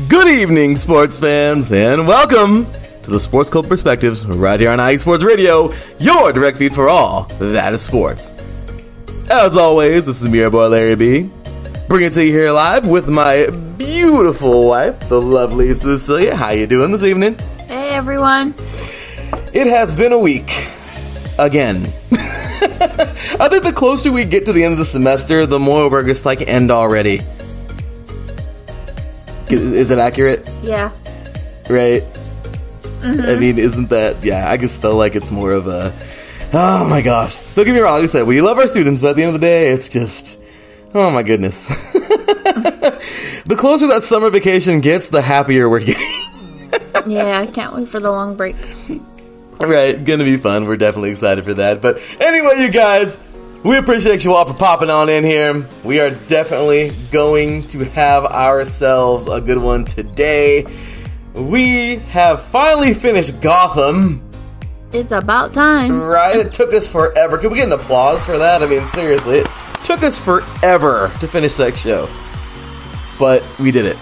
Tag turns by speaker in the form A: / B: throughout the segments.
A: Good evening, sports fans, and welcome to the Sports Cult Perspectives right here on IE Sports Radio, your direct feed for all that is sports. As always, this is me, your boy Larry B, bringing it to you here live with my beautiful wife, the lovely Cecilia. How you doing this evening?
B: Hey, everyone.
A: It has been a week. Again. I think the closer we get to the end of the semester, the more we're just like, end already. Is it accurate?
B: Yeah.
A: Right? Mm-hmm. I mean, isn't that... Yeah, I just felt like it's more of a... Oh my gosh. Don't get me wrong, like I said, we love our students, but at the end of the day, it's just... Oh my goodness. The closer that summer vacation gets, the happier we're getting.
B: Yeah, I can't wait for the long break.
A: Right, gonna be fun. We're definitely excited for that. But anyway, you guys... We appreciate you all for popping on in here. We are definitely going to have ourselves a good one today. We have finally finished Gotham.
B: It's about time.
A: Right? It took us forever. Can we get an applause for that? I mean, seriously, it took us forever to finish that show. But we did it.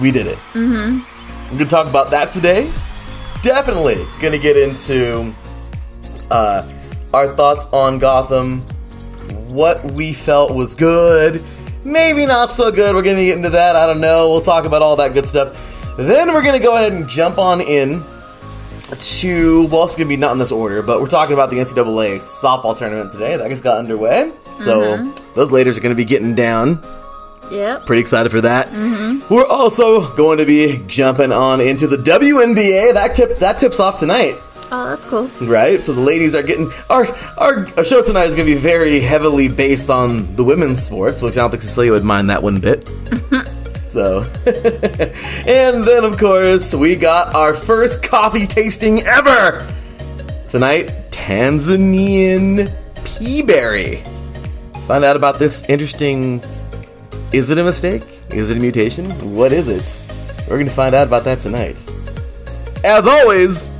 A: We did it. Mm-hmm. We're going to talk about that today. Definitely going to get into... our thoughts on Gotham, what we felt was good, maybe not so good. We're going to get into that. I don't know. We'll talk about all that good stuff. Then we're going to go ahead and jump on in to, well, it's going to be not in this order, but we're talking about the NCAA Softball tournament today. That just got underway. So those ladies are going to be getting down.
B: Yep.
A: Pretty excited for that. Mm-hmm. We're also going to be jumping on into the WNBA. That tips off tonight.
B: Oh, that's cool.
A: Right? So the ladies are getting... Our show tonight is going to be very heavily based on the women's sports, which I don't think Cecilia would mind that one bit. So... And then, of course, we got our first coffee tasting ever! Tonight, Tanzanian Peaberry. Find out about this interesting... Is it a mistake? Is it a mutation? What is it? We're going to find out about that tonight. As always...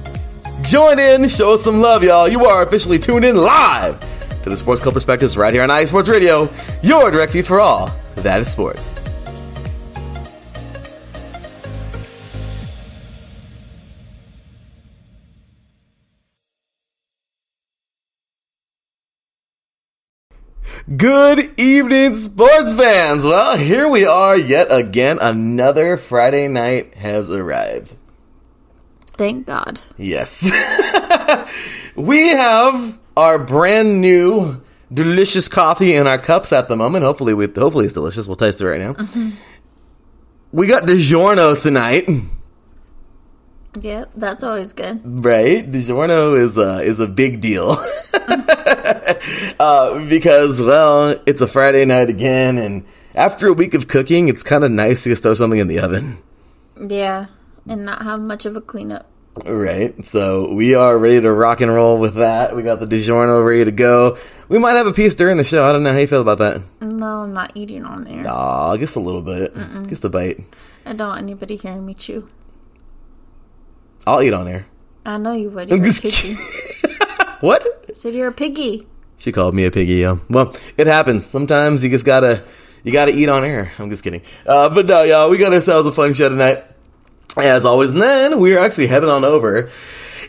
A: Join in, show us some love, y'all. You are officially tuned in live to the Sports Cult Perspectives right here on IE Sports Radio, your direct feed for all that is sports. Good evening, sports fans. Well, here we are yet again. Another Friday night has arrived.
B: Thank God. Yes.
A: We have our brand new delicious coffee in our cups at the moment. Hopefully it's delicious. We'll taste it right now. Mm-hmm. We got DiGiorno tonight.
B: Yep, that's always good.
A: Right? DiGiorno is a big deal. Because, well, it's a Friday night again, and after a week of cooking, it's kind of nice to just throw something in the oven.
B: Yeah. And not have much of a cleanup.
A: Right. So we are ready to rock and roll with that. We got the DiGiorno ready to go. We might have a piece during the show. I don't know how you feel about that.
B: No, I'm not eating on air.
A: Aw, just a little bit. Just a bite.
B: I don't want anybody hearing me chew.
A: I'll eat on air.
B: I know you would. You're a piggy.
A: What?
B: I said you're a piggy.
A: She called me a piggy, yeah. Well, it happens. Sometimes you just gotta eat on air. I'm just kidding. But no, y'all, we got ourselves a fun show tonight. As always, and then we're actually headed on over.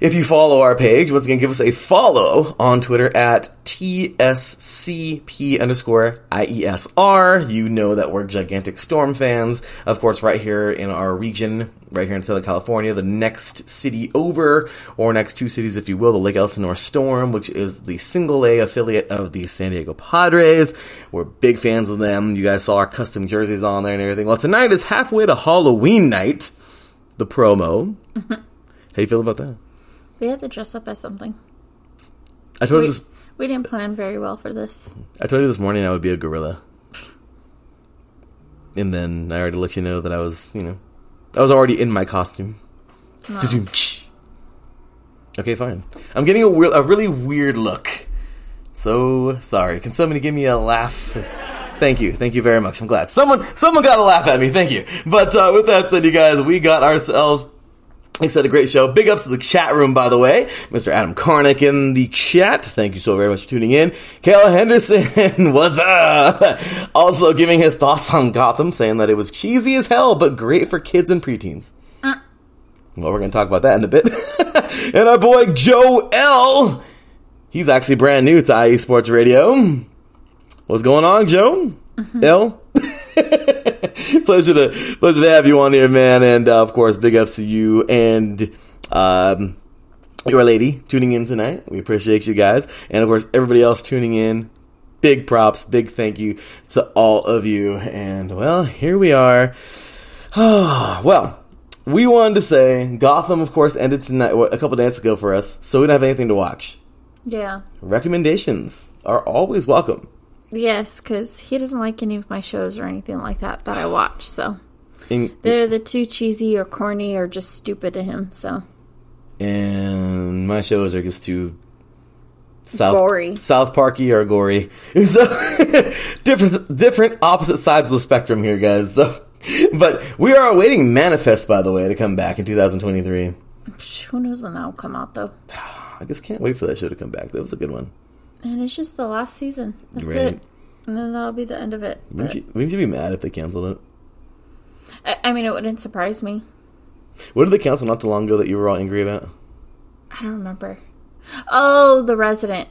A: If you follow our page, once again, give us a follow on Twitter at TSCP_IESR. You know that we're gigantic Storm fans. Of course, right here in our region, right here in Southern California, the next city over, or next two cities, if you will, the Lake Elsinore Storm, which is the single A affiliate of the San Diego Padres. We're big fans of them. You guys saw our custom jerseys on there and everything. Well, tonight is halfway to Halloween night. The promo. How you feel about that?
B: We had to dress up as something. We didn't plan very well for this.
A: I told you this morning I would be a gorilla. And then I already let you know that I was already in my costume. No. Okay, fine. I'm getting a really weird look. So sorry. Can somebody give me a laugh? Thank you very much. I'm glad someone got to laugh at me. Thank you. But with that said, you guys, we got ourselves He said a great show. Big ups to the chat room, by the way. Mr. Adam Karnick in the chat. Thank you so very much for tuning in. Kayla Henderson, what's up? Also giving his thoughts on Gotham, saying that it was cheesy as hell, but great for kids and preteens. Well, we're going to talk about that in a bit. And our boy Joe L. He's actually brand new to IE Sports Radio. What's going on, Joe? L? Pleasure to have you on here, man. And of course, big ups to you and your lady tuning in tonight. We appreciate you guys, and of course, everybody else tuning in. Big props, big thank you to all of you. And well, here we are. Well, we wanted to say Gotham, of course, ended tonight a couple days ago for us, so we don't have anything to watch.
B: Yeah.
A: Recommendations are always welcome.
B: Yes, because he doesn't like any of my shows or anything like that I watch, so. They're either too cheesy or corny or just stupid to him, so.
A: And my shows are just too
B: gory.
A: South Parky or gory. So, different opposite sides of the spectrum here, guys. So, but we are awaiting Manifest, by the way, to come back in 2023.
B: Who knows when that will come out, though.
A: I just can't wait for that show to come back. That was a good one. And
B: it's just the last season. That's
A: right.
B: it. And then that'll be the end of it.
A: Wouldn't you be mad if they canceled
B: it? I mean, it wouldn't surprise me.
A: What did they cancel not too long ago that you were all angry about?
B: I don't remember. Oh, The Resident.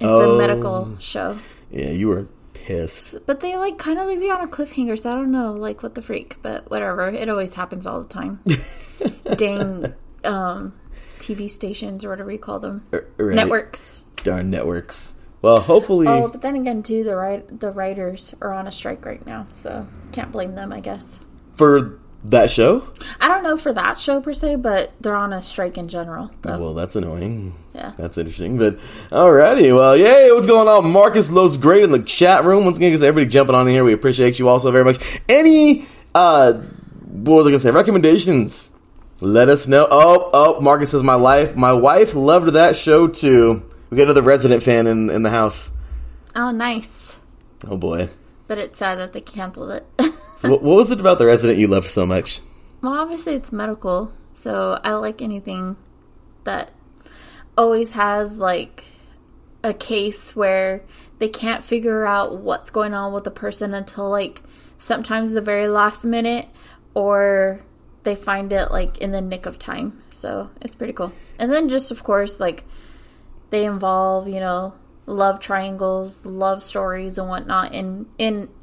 B: It's a medical show.
A: Yeah, you were pissed.
B: But they, kind of leave you on a cliffhanger, so I don't know, what the freak. But whatever. It always happens all the time. Dang TV stations or whatever you call them. Right. Networks.
A: Darn networks. Well, hopefully...
B: Oh, but then again, too, the writers are on a strike right now, so can't blame them, I guess.
A: For that show?
B: I don't know for that show, per se, but they're on a strike in general. So.
A: Well, that's annoying.
B: Yeah.
A: That's interesting, but... Alrighty, well, yay, what's going on? Marcus Lowe's great in the chat room. Once again, everybody jumping on in here. We appreciate you also very much. Any, what was I going to say? Recommendations? Let us know. Oh, Marcus says, my wife loved that show, too. We got another Resident fan in the house.
B: Oh, nice.
A: Oh, boy.
B: But it's sad that they canceled it.
A: So what was it about the Resident you loved so much?
B: Well, obviously it's medical. So I like anything that always has, a case where they can't figure out what's going on with the person until, sometimes the very last minute. Or they find it, in the nick of time. So it's pretty cool. And then just, of course, they involve, love triangles, love stories, and whatnot in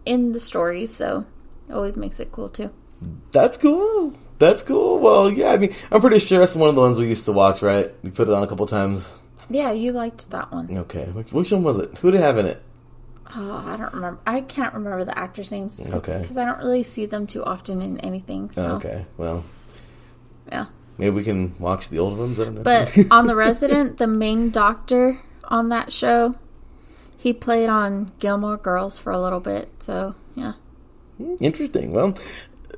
B: the stories. So it always makes it cool too.
A: That's cool. Well, yeah, I mean, I'm pretty sure that's one of the ones we used to watch, right? We put it on a couple times.
B: Yeah, you liked that one.
A: Okay, which one was it? Who did it have in it?
B: Oh, I don't remember. I can't remember the actors' names.
A: Okay.
B: Because I don't really see them too often in anything. So.
A: Okay, well.
B: Yeah.
A: Maybe we can watch the old ones. I don't know.
B: But on The Resident, the main doctor on that show, he played on Gilmore Girls for a little bit. So, yeah.
A: Interesting. Well,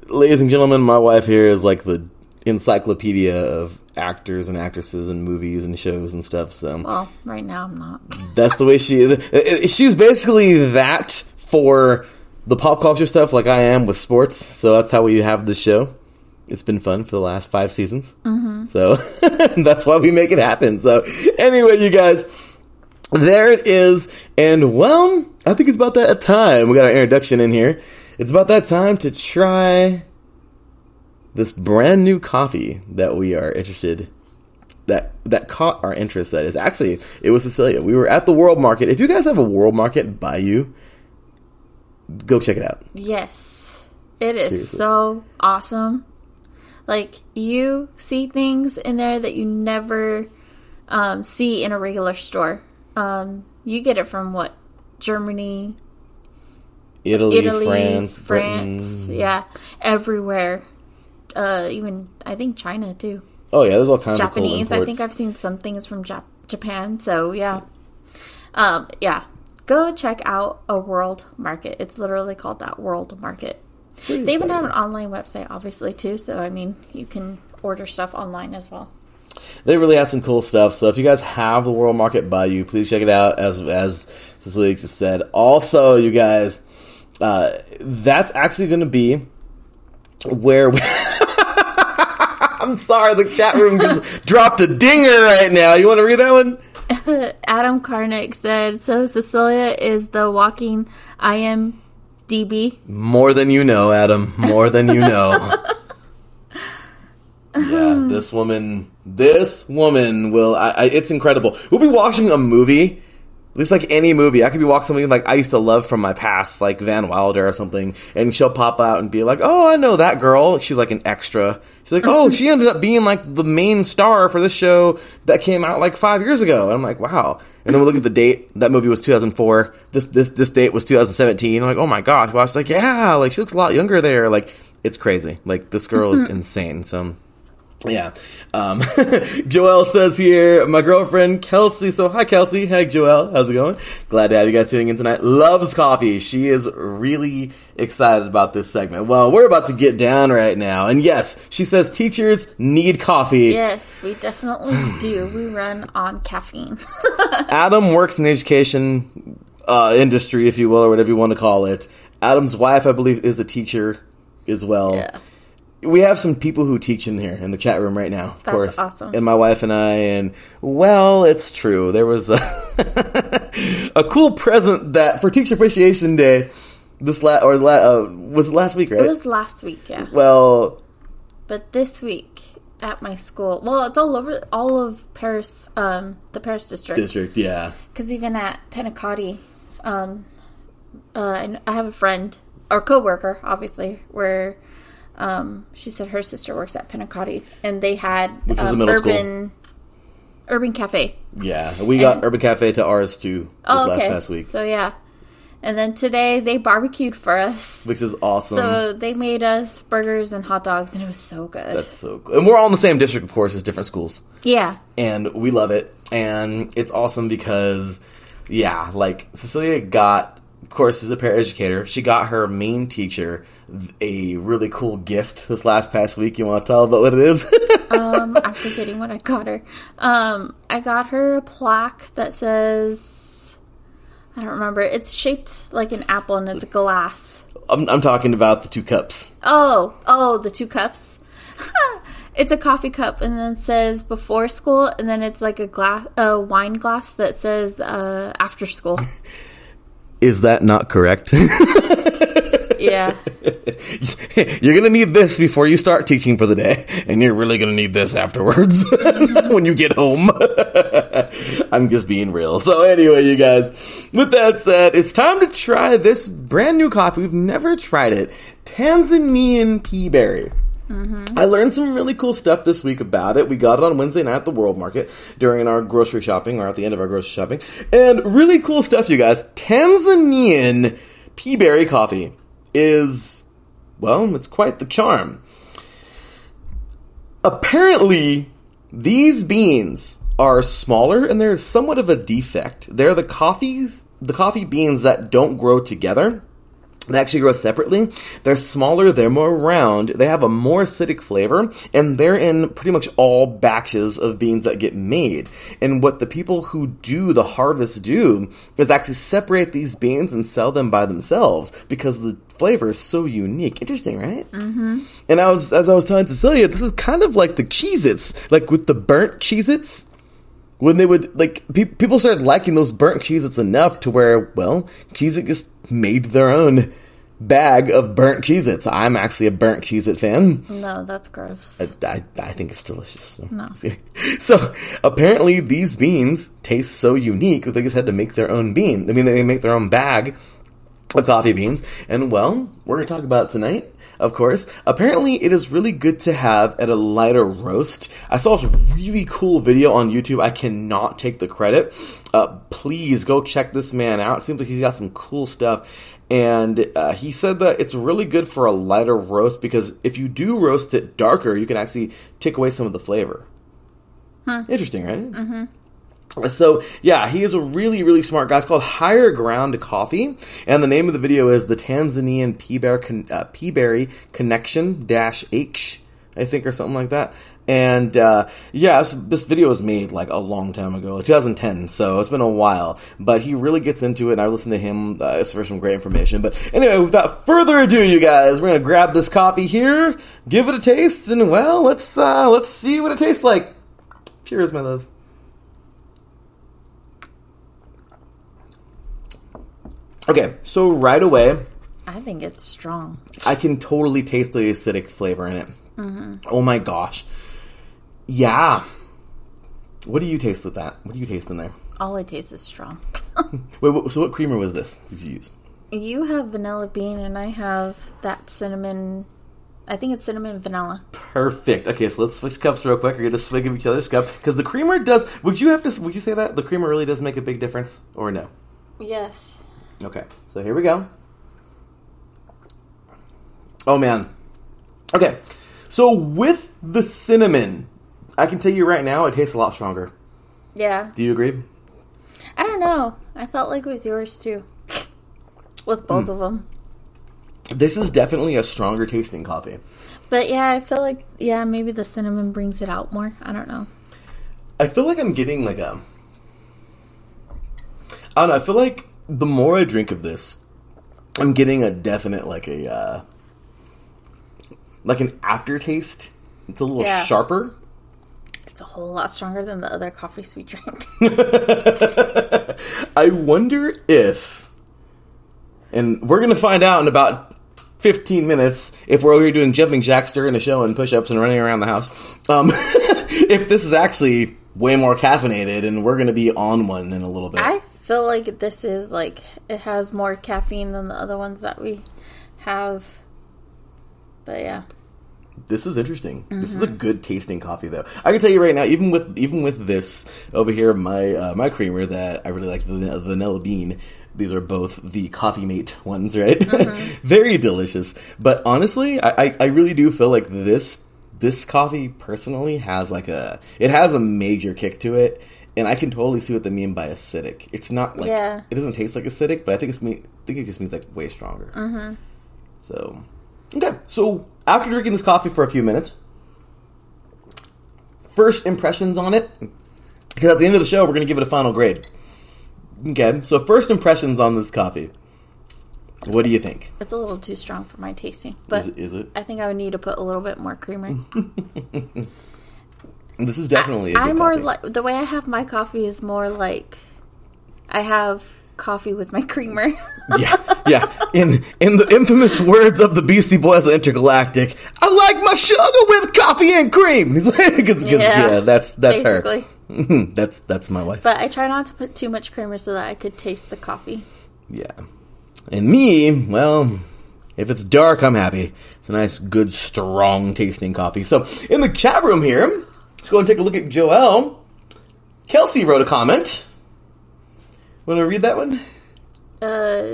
A: ladies and gentlemen, my wife here is the encyclopedia of actors and actresses and movies and shows and stuff. So,
B: well, right now I'm not.
A: That's the way she's basically that for the pop culture stuff like I am with sports. So that's how we have this show. It's been fun for the last 5 seasons. Mm-hmm. So that's why we make it happen. So anyway, you guys, there it is. And well, I think it's about that time. We got our introduction in here. It's about that time to try this brand new coffee that we are interested, that caught our interest. That is actually, it was Cecilia. We were at the World Market. If you guys have a World Market by you, go check it out.
B: Yes. It is
A: Seriously.
B: So awesome. You see things in there that you never see in a regular store. You get it from what? Germany,
A: Italy, France, Britain.
B: Yeah, everywhere. Even, I think, China, too.
A: Oh, yeah, there's all kinds of cool
B: Japanese.
A: imports.
B: I think I've seen some things from Japan, so, yeah. Yeah, go check out a World Market. It's literally called that, World Market. They even have an online website, obviously, too, so, I mean, you can order stuff online as well.
A: They really have some cool stuff, so if you guys have the World Market by you, please check it out, as Cecilia just said. Also, you guys, that's actually going to be where I'm I'm sorry, the chat room just dropped a dinger right now. You want to read that one?
B: Adam Karnick said, so Cecilia is the walking IMDb.
A: More than you know, Adam. More than you know. Yeah, this woman will, it's incredible. We'll be watching a movie, at least like any movie. I could be watching something like I used to love from my past, like Van Wilder or something, and she'll pop out and be like, oh, I know that girl. She's like an extra. She's like, oh, she ended up being like the main star for this show that came out like 5 years ago. And I'm like, wow. And then we look at the date. That movie was 2004. This date was 2017. I'm like, oh my gosh. Well, I was like, yeah, like she looks a lot younger there. Like, it's crazy. Like, this girl is insane. So, yeah. Joelle says here, my girlfriend Kelsey. So, hi, Kelsey. Hey, Joelle. How's it going? Glad to have you guys tuning in tonight. Loves coffee. She is really excited about this segment. Well, we're about to get down right now. And yes, she says teachers need coffee.
B: Yes, we definitely do. We run on caffeine.
A: Adam works in the education industry, if you will, or whatever you want to call it. Adam's wife, I believe, is a teacher as well. Yeah. We have some people who teach in here in the chat room right now, of course.
B: That's awesome.
A: And my wife and I, and, well, it's true. There was a cool present that, for Teacher Appreciation Day, was it last week, right?
B: It was last week, yeah.
A: Well.
B: But this week, at my school, well, it's all of Paris, the Paris district.
A: District, yeah.
B: Because even at Pennacotti, I have a friend, or coworker, obviously, where she said her sister works at Pennacotti, and they had Urban Cafe.
A: Yeah, we got Urban Cafe to ours too last past week.
B: So yeah, and then today they barbecued for us,
A: which is awesome.
B: So they made us burgers and hot dogs, and it was so good.
A: That's so good. And we're all in the same district, of course, as different schools.
B: Yeah,
A: and we love it, and it's awesome because, yeah, like Cecilia got. Of course, as a paraeducator, she got her main teacher a really cool gift this past week. You want to tell about what it is?
B: I'm forgetting what I got her. I got her a plaque that says, I don't remember. It's shaped like an apple and it's glass.
A: I'm talking about the 2 cups.
B: Oh, the 2 cups. It's a coffee cup, and then it says before school, and then it's like a wine glass that says after school.
A: Is that not correct?
B: Yeah.
A: You're going to need this before you start teaching for the day, and you're really going to need this afterwards when you get home. I'm just being real. So anyway, you guys, with that said, it's time to try this brand new coffee. We've never tried it. Tanzanian Peaberry. Mm-hmm. I learned some really cool stuff this week about it. We got it on Wednesday night at the World Market during our grocery shopping, or at the end of our grocery shopping. And really cool stuff, you guys. Tanzanian Peaberry coffee is, well, it's quite the charm. Apparently, these beans are smaller and they're somewhat of a defect. They're the coffee beans that don't grow together. They actually grow separately. They're smaller, they're more round, they have a more acidic flavor, and they're in pretty much all batches of beans that get made. And what the people who do the harvest do is actually separate these beans and sell them by themselves because the flavor is so unique. Interesting, right? Mm-hmm. And as I was telling Cecilia, this is kind of like the Cheez-Its, like with the burnt Cheez-Its. When they would, like, people started liking those burnt Cheez-Its enough to where, well, Cheez-It just made their own bag of burnt Cheez-Its. I'm actually a burnt Cheez-It fan.
B: No, that's gross.
A: I think it's delicious. So.
B: No.
A: So, apparently, these beans taste so unique that they just had to make their own bean. I mean, they make their own bag of coffee beans. And, well, we're going to talk about it tonight. Of course. Apparently, it is really good to have at a lighter roast. I saw this really cool video on YouTube. I cannot take the credit. Please go check this man out. It seems like he's got some cool stuff. And he said that it's really good for a lighter roast because if you do roast it darker, you can actually take away some of the flavor. Huh. Interesting, right? Mm-hmm. So, yeah, he is a really, really smart guy. It's called Higher Ground Coffee, and the name of the video is the Tanzanian Peaberry Connection-H I think, or something like that. And, this video was made, like, a long time ago, like 2010, so it's been a while. But he really gets into it, and I listen to him for some great information. But anyway, without further ado, you guys, we're going to grab this coffee here, give it a taste, and, well, let's see what it tastes like. Cheers, my love. Okay, so right away,
B: I think it's strong.
A: I can totally taste the acidic flavor in it. Mm-hmm. Oh my gosh. Yeah. What do you taste with that? What do you taste in there?
B: All I taste is strong.
A: Wait, so what creamer was this did you use?
B: You have vanilla bean and I have that cinnamon. I think it's cinnamon vanilla.
A: Perfect. Okay, so let's switch cups real quick. We're going to swig of each other's cup. Because the creamer does... Would you say that? The creamer really does make a big difference? Or no?
B: Yes.
A: Okay, so here we go. Oh, man. Okay, so with the cinnamon, I can tell you right now, it tastes a lot stronger.
B: Yeah.
A: Do you agree?
B: I don't know. I felt like with yours, too. With both of them.
A: This is definitely a stronger tasting coffee.
B: But, yeah, I feel like, maybe the cinnamon brings it out more. I don't know.
A: I feel like I'm getting like a... I don't know, I feel like the more I drink of this, I'm getting a definite, like an aftertaste. It's a little sharper.
B: It's a whole lot stronger than the other coffees we drank.
A: I wonder if, and we're going to find out in about 15 minutes, if we're over here doing jumping jacks during the show and push-ups and running around the house, if this is actually way more caffeinated and we're going to be on one in a little bit.
B: I feel like this is like it has more caffeine than the other ones that we have, but yeah,
A: this is interesting. This is a good tasting coffee, though. I can tell you right now, even with this over here, my creamer that I really like, the vanilla bean. These are both the Coffee Mate ones, right? Very delicious. But honestly, I really do feel like this coffee personally has it has a major kick to it. And I can totally see what they mean by acidic. It's not like... Yeah. It doesn't taste like acidic, but I think it just means, like, way stronger. Mm-hmm. So, okay. So, after drinking this coffee for a few minutes, first impressions on it, because at the end of the show, we're going to give it a final grade. Okay. So, first impressions on this coffee. What do you think?
B: It's a little too strong for my tasting. But
A: is it?
B: I think I would need to put a little bit more creamer.
A: This is definitely a good
B: more
A: coffee.
B: like the way I have my coffee is more like I have coffee with my creamer. yeah. In the infamous words of the Beastie Boys of Intergalactic, I like my sugar with coffee and cream. Because that's basically her. That's my wife. But I try not to put too much creamer so that I could taste the coffee.
A: Yeah. And me, well, if it's dark, I'm happy. It's a nice, good, strong tasting coffee. So in the chat room here, let's go and take a look at Joelle. Kelsey wrote a comment. Want to read that one?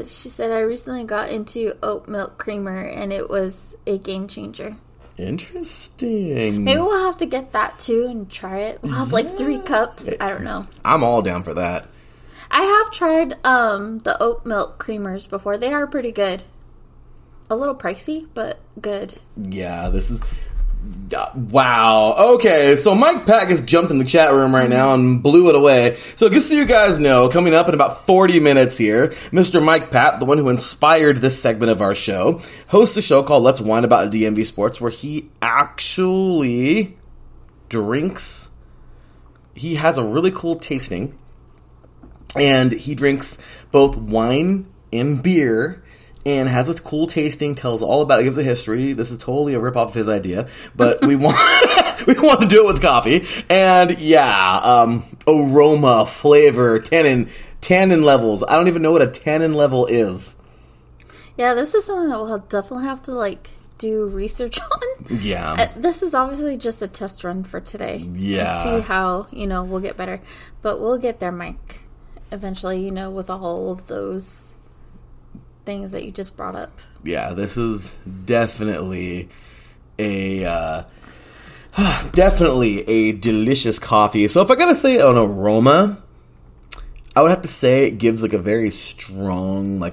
B: She said, I recently got into oat milk creamer, and it was a game changer.
A: Interesting.
B: Maybe we'll have to get that, too, and try it. We'll have, 3 cups. I don't know.
A: I'm all down for that.
B: I have tried the oat milk creamers before. They are pretty good. A little pricey, but good.
A: Yeah, this is... Wow. Okay, so Mike Pack has jumped in the chat room right now and blew it away. So just so you guys know, coming up in about 40 minutes here, Mr. Mike Pat, the one who inspired this segment of our show, hosts a show called Let's Whine About DMV Sports, where he actually drinks... He has a really cool tasting, and he drinks both wine and beer, and has this cool tasting, tells all about it, gives a history. This is totally a rip-off of his idea, but we want to do it with coffee. And aroma, flavor, tannin levels. I don't even know what a tannin level is.
B: Yeah, this is something that we'll definitely have to do research on.
A: Yeah.
B: This is obviously just a test run for today.
A: Yeah.
B: And see how, we'll get better. But we'll get there, Mike. Eventually, with all of those things that you just brought up.
A: Yeah, this is definitely a delicious coffee. So if I gotta say an aroma, I would have to say it gives a very strong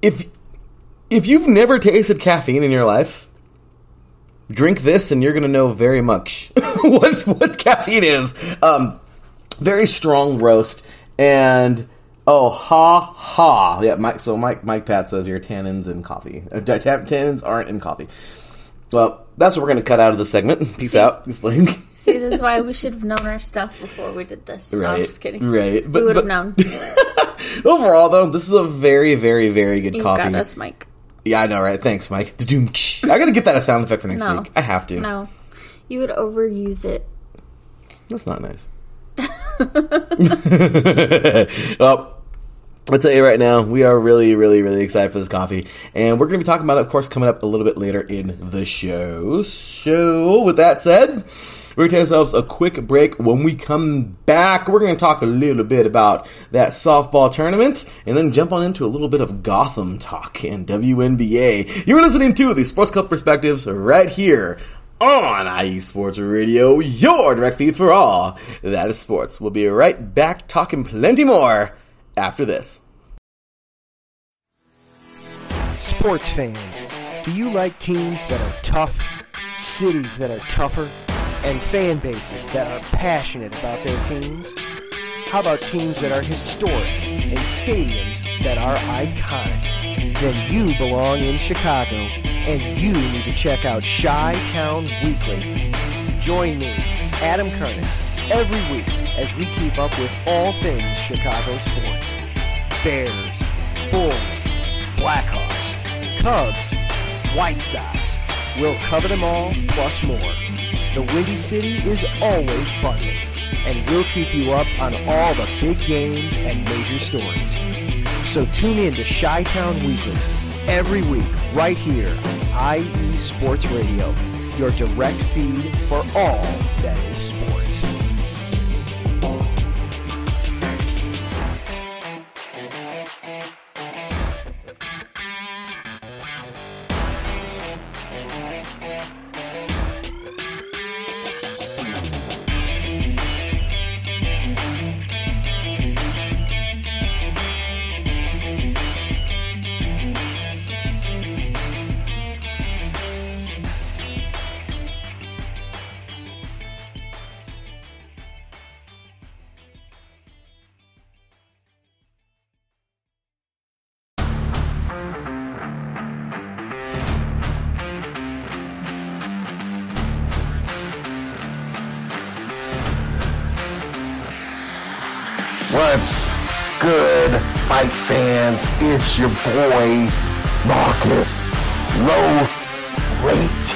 A: if you've never tasted caffeine in your life, drink this and you're going to know very much what caffeine is. Very strong roast, and yeah. Mike Pat says your tannins in coffee. Tannins aren't in coffee. Well, that's what we're going to cut out of the segment. Peace out. Explain.
B: See, this is why we should have known our stuff before we did this.
A: Right.
B: No, I'm just kidding.
A: Right.
B: We would have known.
A: Overall, though, this is a very, very, very good coffee.
B: You got us, Mike.
A: Yeah, I know, right? Thanks, Mike. I got to get that a sound effect for next week. I have to.
B: No. You would overuse it.
A: That's not nice. Well, I'll tell you right now, we are really, really, really excited for this coffee. And we're going to be talking about it, of course, coming up a little bit later in the show. So, with that said, we're going to take ourselves a quick break. When we come back, we're going to talk a little bit about that softball tournament and then jump on into a little bit of Gotham talk and WNBA. You're listening to the Sports Club Perspectives right here on IE Sports Radio, your direct feed for all that is sports. We'll be right back talking plenty more after this.
C: Sports fans, do you like teams that are tough, cities that are tougher, and fan bases that are passionate about their teams? How about teams that are historic and stadiums that are iconic? Then you belong in Chicago, and you need to check out Chi-Town Weekly. Join me, Adam Kernan, every week as we keep up with all things Chicago sports. Bears, Bulls, Blackhawks, Cubs, White Sox. We'll cover them all, plus more. The Windy City is always buzzing, and we'll keep you up on all the big games and major stories. So tune in to Chi-Town Weekly every week right here on IE Sports Radio, your direct feed for all that is sports.
D: What's good, fight fans? It's your boy, Marcus Los Great,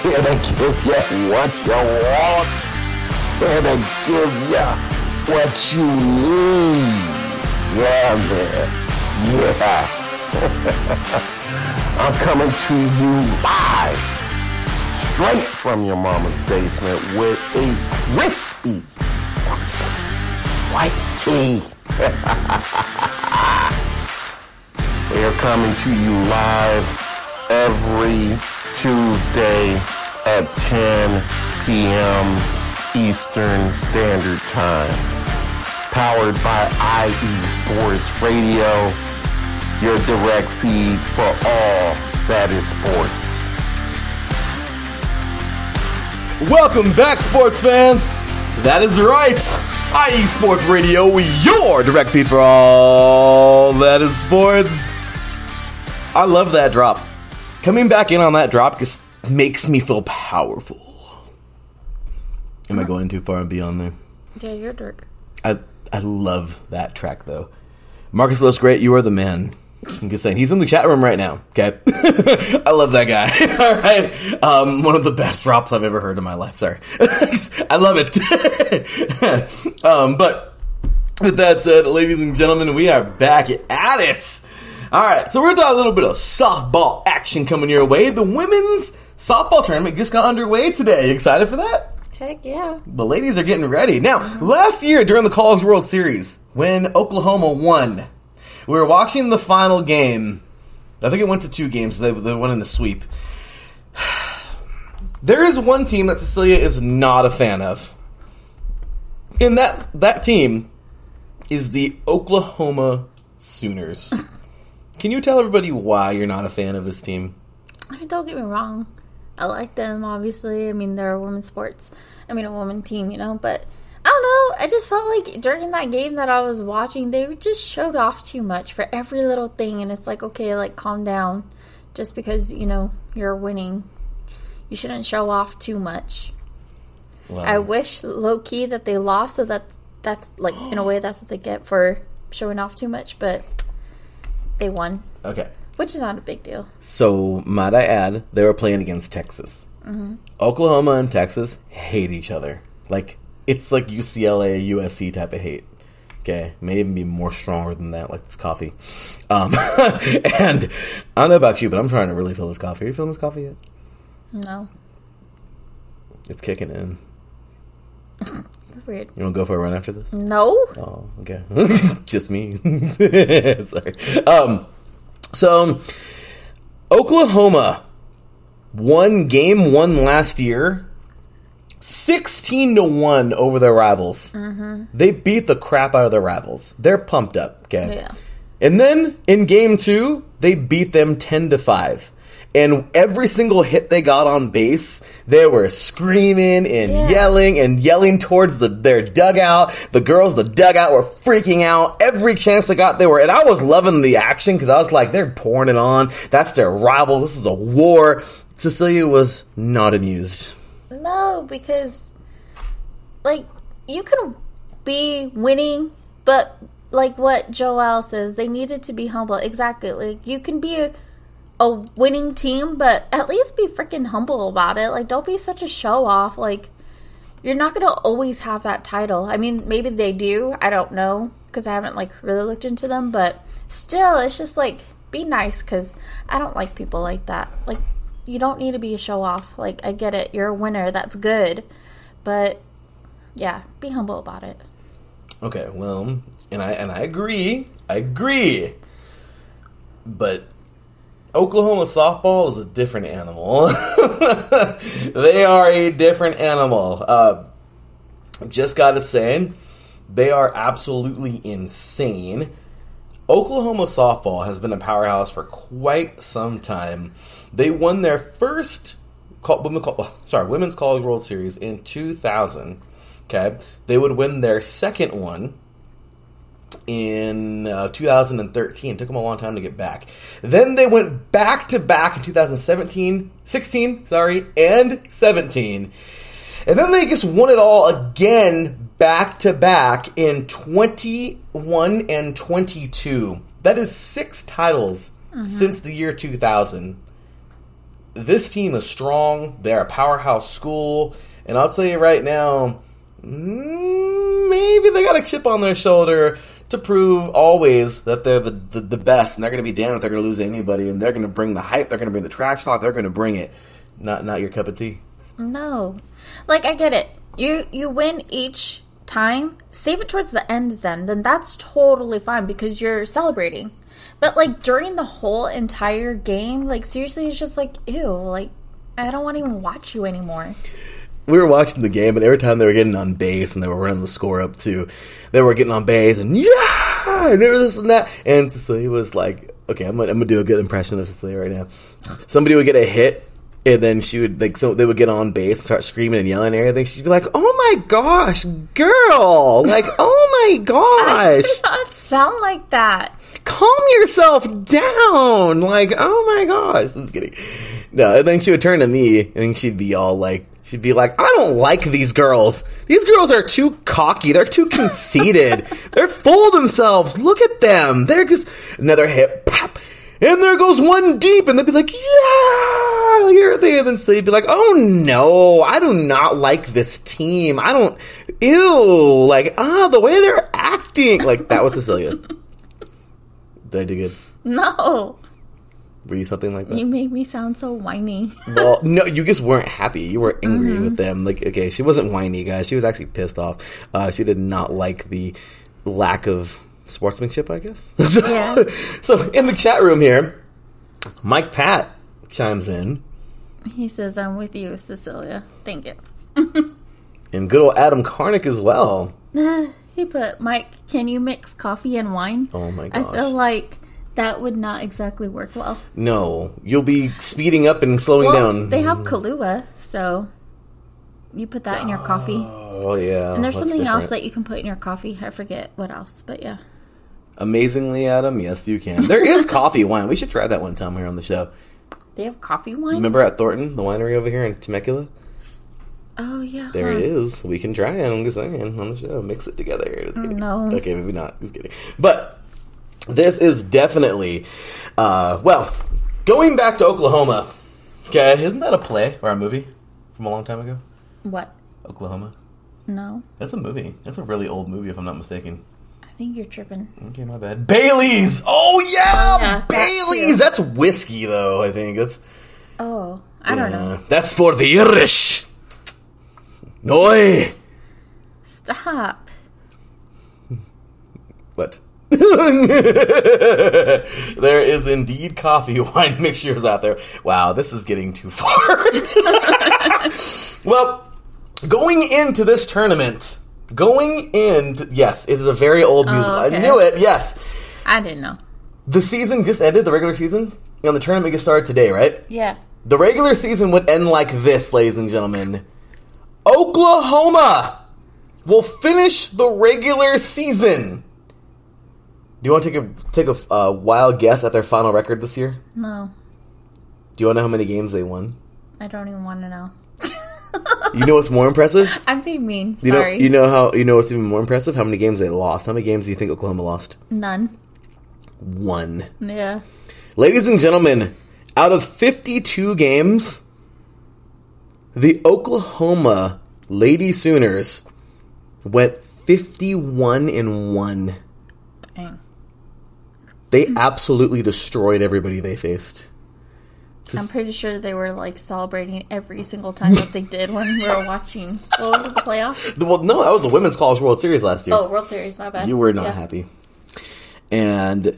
D: here to give you what you want, here to give you what you need. Yeah, man. Yeah. I'm coming to you live, straight from your mama's basement with a crispy, awesome white tea. We are coming to you live every Tuesday at 10 p.m. Eastern Standard Time. Powered by IE Sports Radio, your direct feed for all that is sports.
A: Welcome back, sports fans. That is right. IE Sports Radio, your direct feed for all that is sports. I love that drop. Coming back in on that drop just makes me feel powerful. Am I going too far and beyond there?
B: Yeah, you're Dirk.
A: I love that track, though. Marcus Los Great, you are the man. I'm just saying, he's in the chat room right now, okay? I love that guy. All right. One of the best drops I've ever heard in my life. Sorry. I love it. But with that said, ladies and gentlemen, we are back at it. All right, so we're going to talk a little bit of softball action coming your way. The women's softball tournament just got underway today. You excited for that?
B: Heck yeah.
A: The ladies are getting ready. Now, last year during the College World Series, when Oklahoma won, we were watching the final game. I think it went to 2 games. They won in the sweep. There is one team that Cecilia is not a fan of. And that team is the Oklahoma Sooners. Can you tell everybody why you're not a fan of this team?
B: I mean, don't get me wrong. I like them, obviously. I mean, they're a women's sports. I mean, a women team, you know, but I don't know. I just felt like during that game that I was watching, they just showed off too much for every little thing. And it's like, okay, like, calm down. Just because, you know, you're winning, you shouldn't show off too much. Wow. I wish, low-key, that they lost so that's, like, in a way, that's what they get for showing off too much. But they won.
A: Okay.
B: Which is not a big deal.
A: So, might I add, they were playing against Texas. Mm-hmm. Oklahoma and Texas hate each other. Like, it's like UCLA, USC type of hate. Okay, may even be more stronger than that, like this coffee. And I don't know about you, but I'm trying to really feel this coffee. Are you feeling this coffee yet?
B: No.
A: It's kicking in.
B: Weird.
A: You want to go for a run after this?
B: No.
A: Oh, okay. Just me. Sorry. So, Oklahoma won game 1 last year, 16-1 over their rivals. Mm-hmm. They beat the crap out of their rivals. They're pumped up, okay?
B: Yeah.
A: And then in game 2, they beat them 10-5. And every single hit they got on base, they were screaming and yelling towards their dugout. The girls, the dugout, were freaking out. Every chance they got, they were. And I was loving the action because I was like, they're pouring it on. That's their rival. This is a war. Cecilia was not amused.
B: No, because, like, you can be winning, but like what Joelle says, they needed to be humble. Exactly. Like, you can be a winning team, but at least be freaking humble about it. Like, don't be such a show off. Like, you're not going to always have that title. I mean, maybe they do. I don't know, because I haven't, like, really looked into them. But still, it's just, like, be nice, because I don't like people like that. Like, you don't need to be a show off. Like, I get it. You're a winner. That's good. But, yeah, be humble about it.
A: Okay, well, and I agree. I agree. But Oklahoma softball is a different animal. They are a different animal. Just gotta say, they are absolutely insane. Oklahoma softball has been a powerhouse for quite some time. They won their first Women's College World Series in 2000. Okay, they would win their second one in 2013. It took them a long time to get back. Then they went back-to-back in 2016, and 17. And then they just won it all again back-to-back in 21 and 22. That is 6 titles since the year 2000. This team is strong. They're a powerhouse school. And I'll tell you right now, maybe they got a chip on their shoulder to prove always that they're the best, and they're going to be damned if they're going to lose to anybody, and they're going to bring the hype, they're going to bring the trash talk, they're going to bring it. Not your cup of tea.
B: No. Like, I get it. You win each time, save it towards the end then that's totally fine because you're celebrating. But, like, during the whole entire game, like, seriously, it's just like, ew, like, I don't want to even watch you anymore.
A: We were watching the game, and every time they were getting on base, and they were running the score up, too, they were getting on base, and and there was this and that, and Cecilia was like, okay, I'm gonna do a good impression of Cecilia right now. Somebody would get a hit, and then she would, like, so they would get on base, start screaming and yelling and everything. She'd be like, oh my gosh, girl, like, oh my gosh.
B: I do not sound like that.
A: Calm yourself down, like, oh my gosh. I'm just kidding. No, and then she would turn to me, and she'd be all like, I don't like these girls. These girls are too cocky. They're too conceited. They're full of themselves. Look at them. They're just... Another hit. Pop. And there goes one deep. And they'd be like, yeah. Like everything. And then so you'd be like, oh no. I do not like this team. I don't... Ew. Like, the way they're acting. Like, that was Cecilia. Did I do good?
B: No.
A: Were you something like that?
B: You made me sound so whiny.
A: Well, no, you just weren't happy. You were angry with them. Like, okay, she wasn't whiny, guys. She was actually pissed off. She did not like the lack of sportsmanship, I guess. So in the chat room here, Mike Pat chimes in.
B: He says, I'm with you, Cecilia. Thank you.
A: And good old Adam Karnick as well.
B: He put, Mike, can you mix coffee and wine?
A: Oh my gosh.
B: I feel like That would not exactly work well.
A: No, you'll be speeding up and slowing down.
B: They have Kahlua, so you put that in your coffee.
A: Oh, yeah.
B: And there's something else that you can put in your coffee. I forget what else, but yeah.
A: Amazingly, Adam, yes, you can. There is coffee wine. We should try that one time here on the show.
B: They have coffee wine?
A: Remember at Thornton, the winery over here in Temecula?
B: Oh, yeah.
A: There it is. We can try it. I'm just saying on the show. Mix it together.
B: No.
A: Okay, maybe not. Just kidding. But this is definitely, going back to Oklahoma. Okay, isn't that a play or a movie from a long time ago?
B: What?
A: Oklahoma?
B: No.
A: That's a movie. That's a really old movie, if I'm not mistaken.
B: I think you're tripping.
A: Okay, my bad. Bailey's! Oh, yeah! Bailey's! That's whiskey, though, I think. That's.
B: Oh, I don't know.
A: That's for the Irish. Oi!
B: Stop.
A: What? There is indeed coffee wine mixtures out there. Wow, this is getting too far. Well, going into this tournament, yes, it is a very old musical.
B: Okay.
A: I knew it, yes.
B: I didn't know.
A: The season just ended, the regular season, and the tournament gets started today, right?
B: Yeah. The
A: regular season would end like this, ladies and gentlemen. Oklahoma will finish the regular season. Do you want to take a wild guess at their final record this year?
B: No.
A: Do you want to know how many games they won?
B: I don't even want to know.
A: You know what's more impressive?
B: I'm being mean.
A: Sorry. You know what's even more impressive? How many games they lost. How many games do you think Oklahoma lost?
B: None.
A: 1.
B: Yeah.
A: Ladies and gentlemen, out of 52 games, the Oklahoma Lady Sooners went 51-1.
B: Dang.
A: They absolutely destroyed everybody they faced.
B: I'm pretty sure they were like celebrating every single time that they did when we were watching. What was it, the playoff?
A: Well, no, that was the Women's College World Series last year.
B: Oh, World Series, my bad.
A: You were not happy. And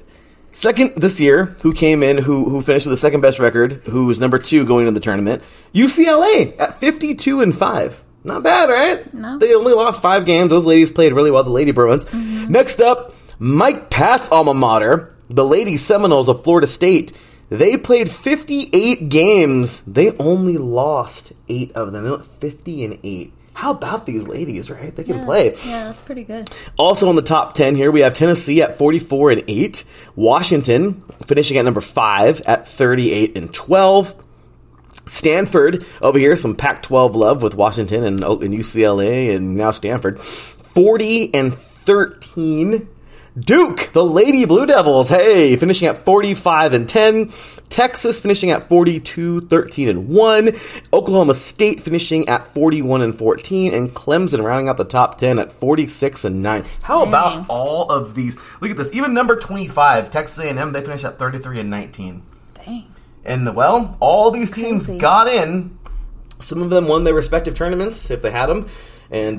A: second this year, who came in, who finished with the second best record, who was number 2 going into the tournament, UCLA at 52-5. Not bad, right?
B: No.
A: They only lost 5 games. Those ladies played really well, the Lady Bruins. Mm-hmm. Next up, Mike Pat's alma mater, the Lady Seminoles of Florida State. They played 58 games. They only lost 8 of them. They went 50-8. How about these ladies, right? They can play.
B: Yeah, that's pretty good.
A: Also in the top 10 here, we have Tennessee at 44-8. Washington finishing at number 5 at 38-12. Stanford over here, some Pac-12 love with Washington and UCLA and now Stanford. 40-13. Duke, the Lady Blue Devils, hey, finishing at 45-10. Texas finishing at 42-13-1. Oklahoma State finishing at 41-14, and Clemson rounding out the top 10 at 46-9. How about all of these? Look at this. Even number 25, Texas A&M, they finished at 33-19.
B: Dang.
A: And well, all these teams got in. Some of them won their respective tournaments if they had them. And,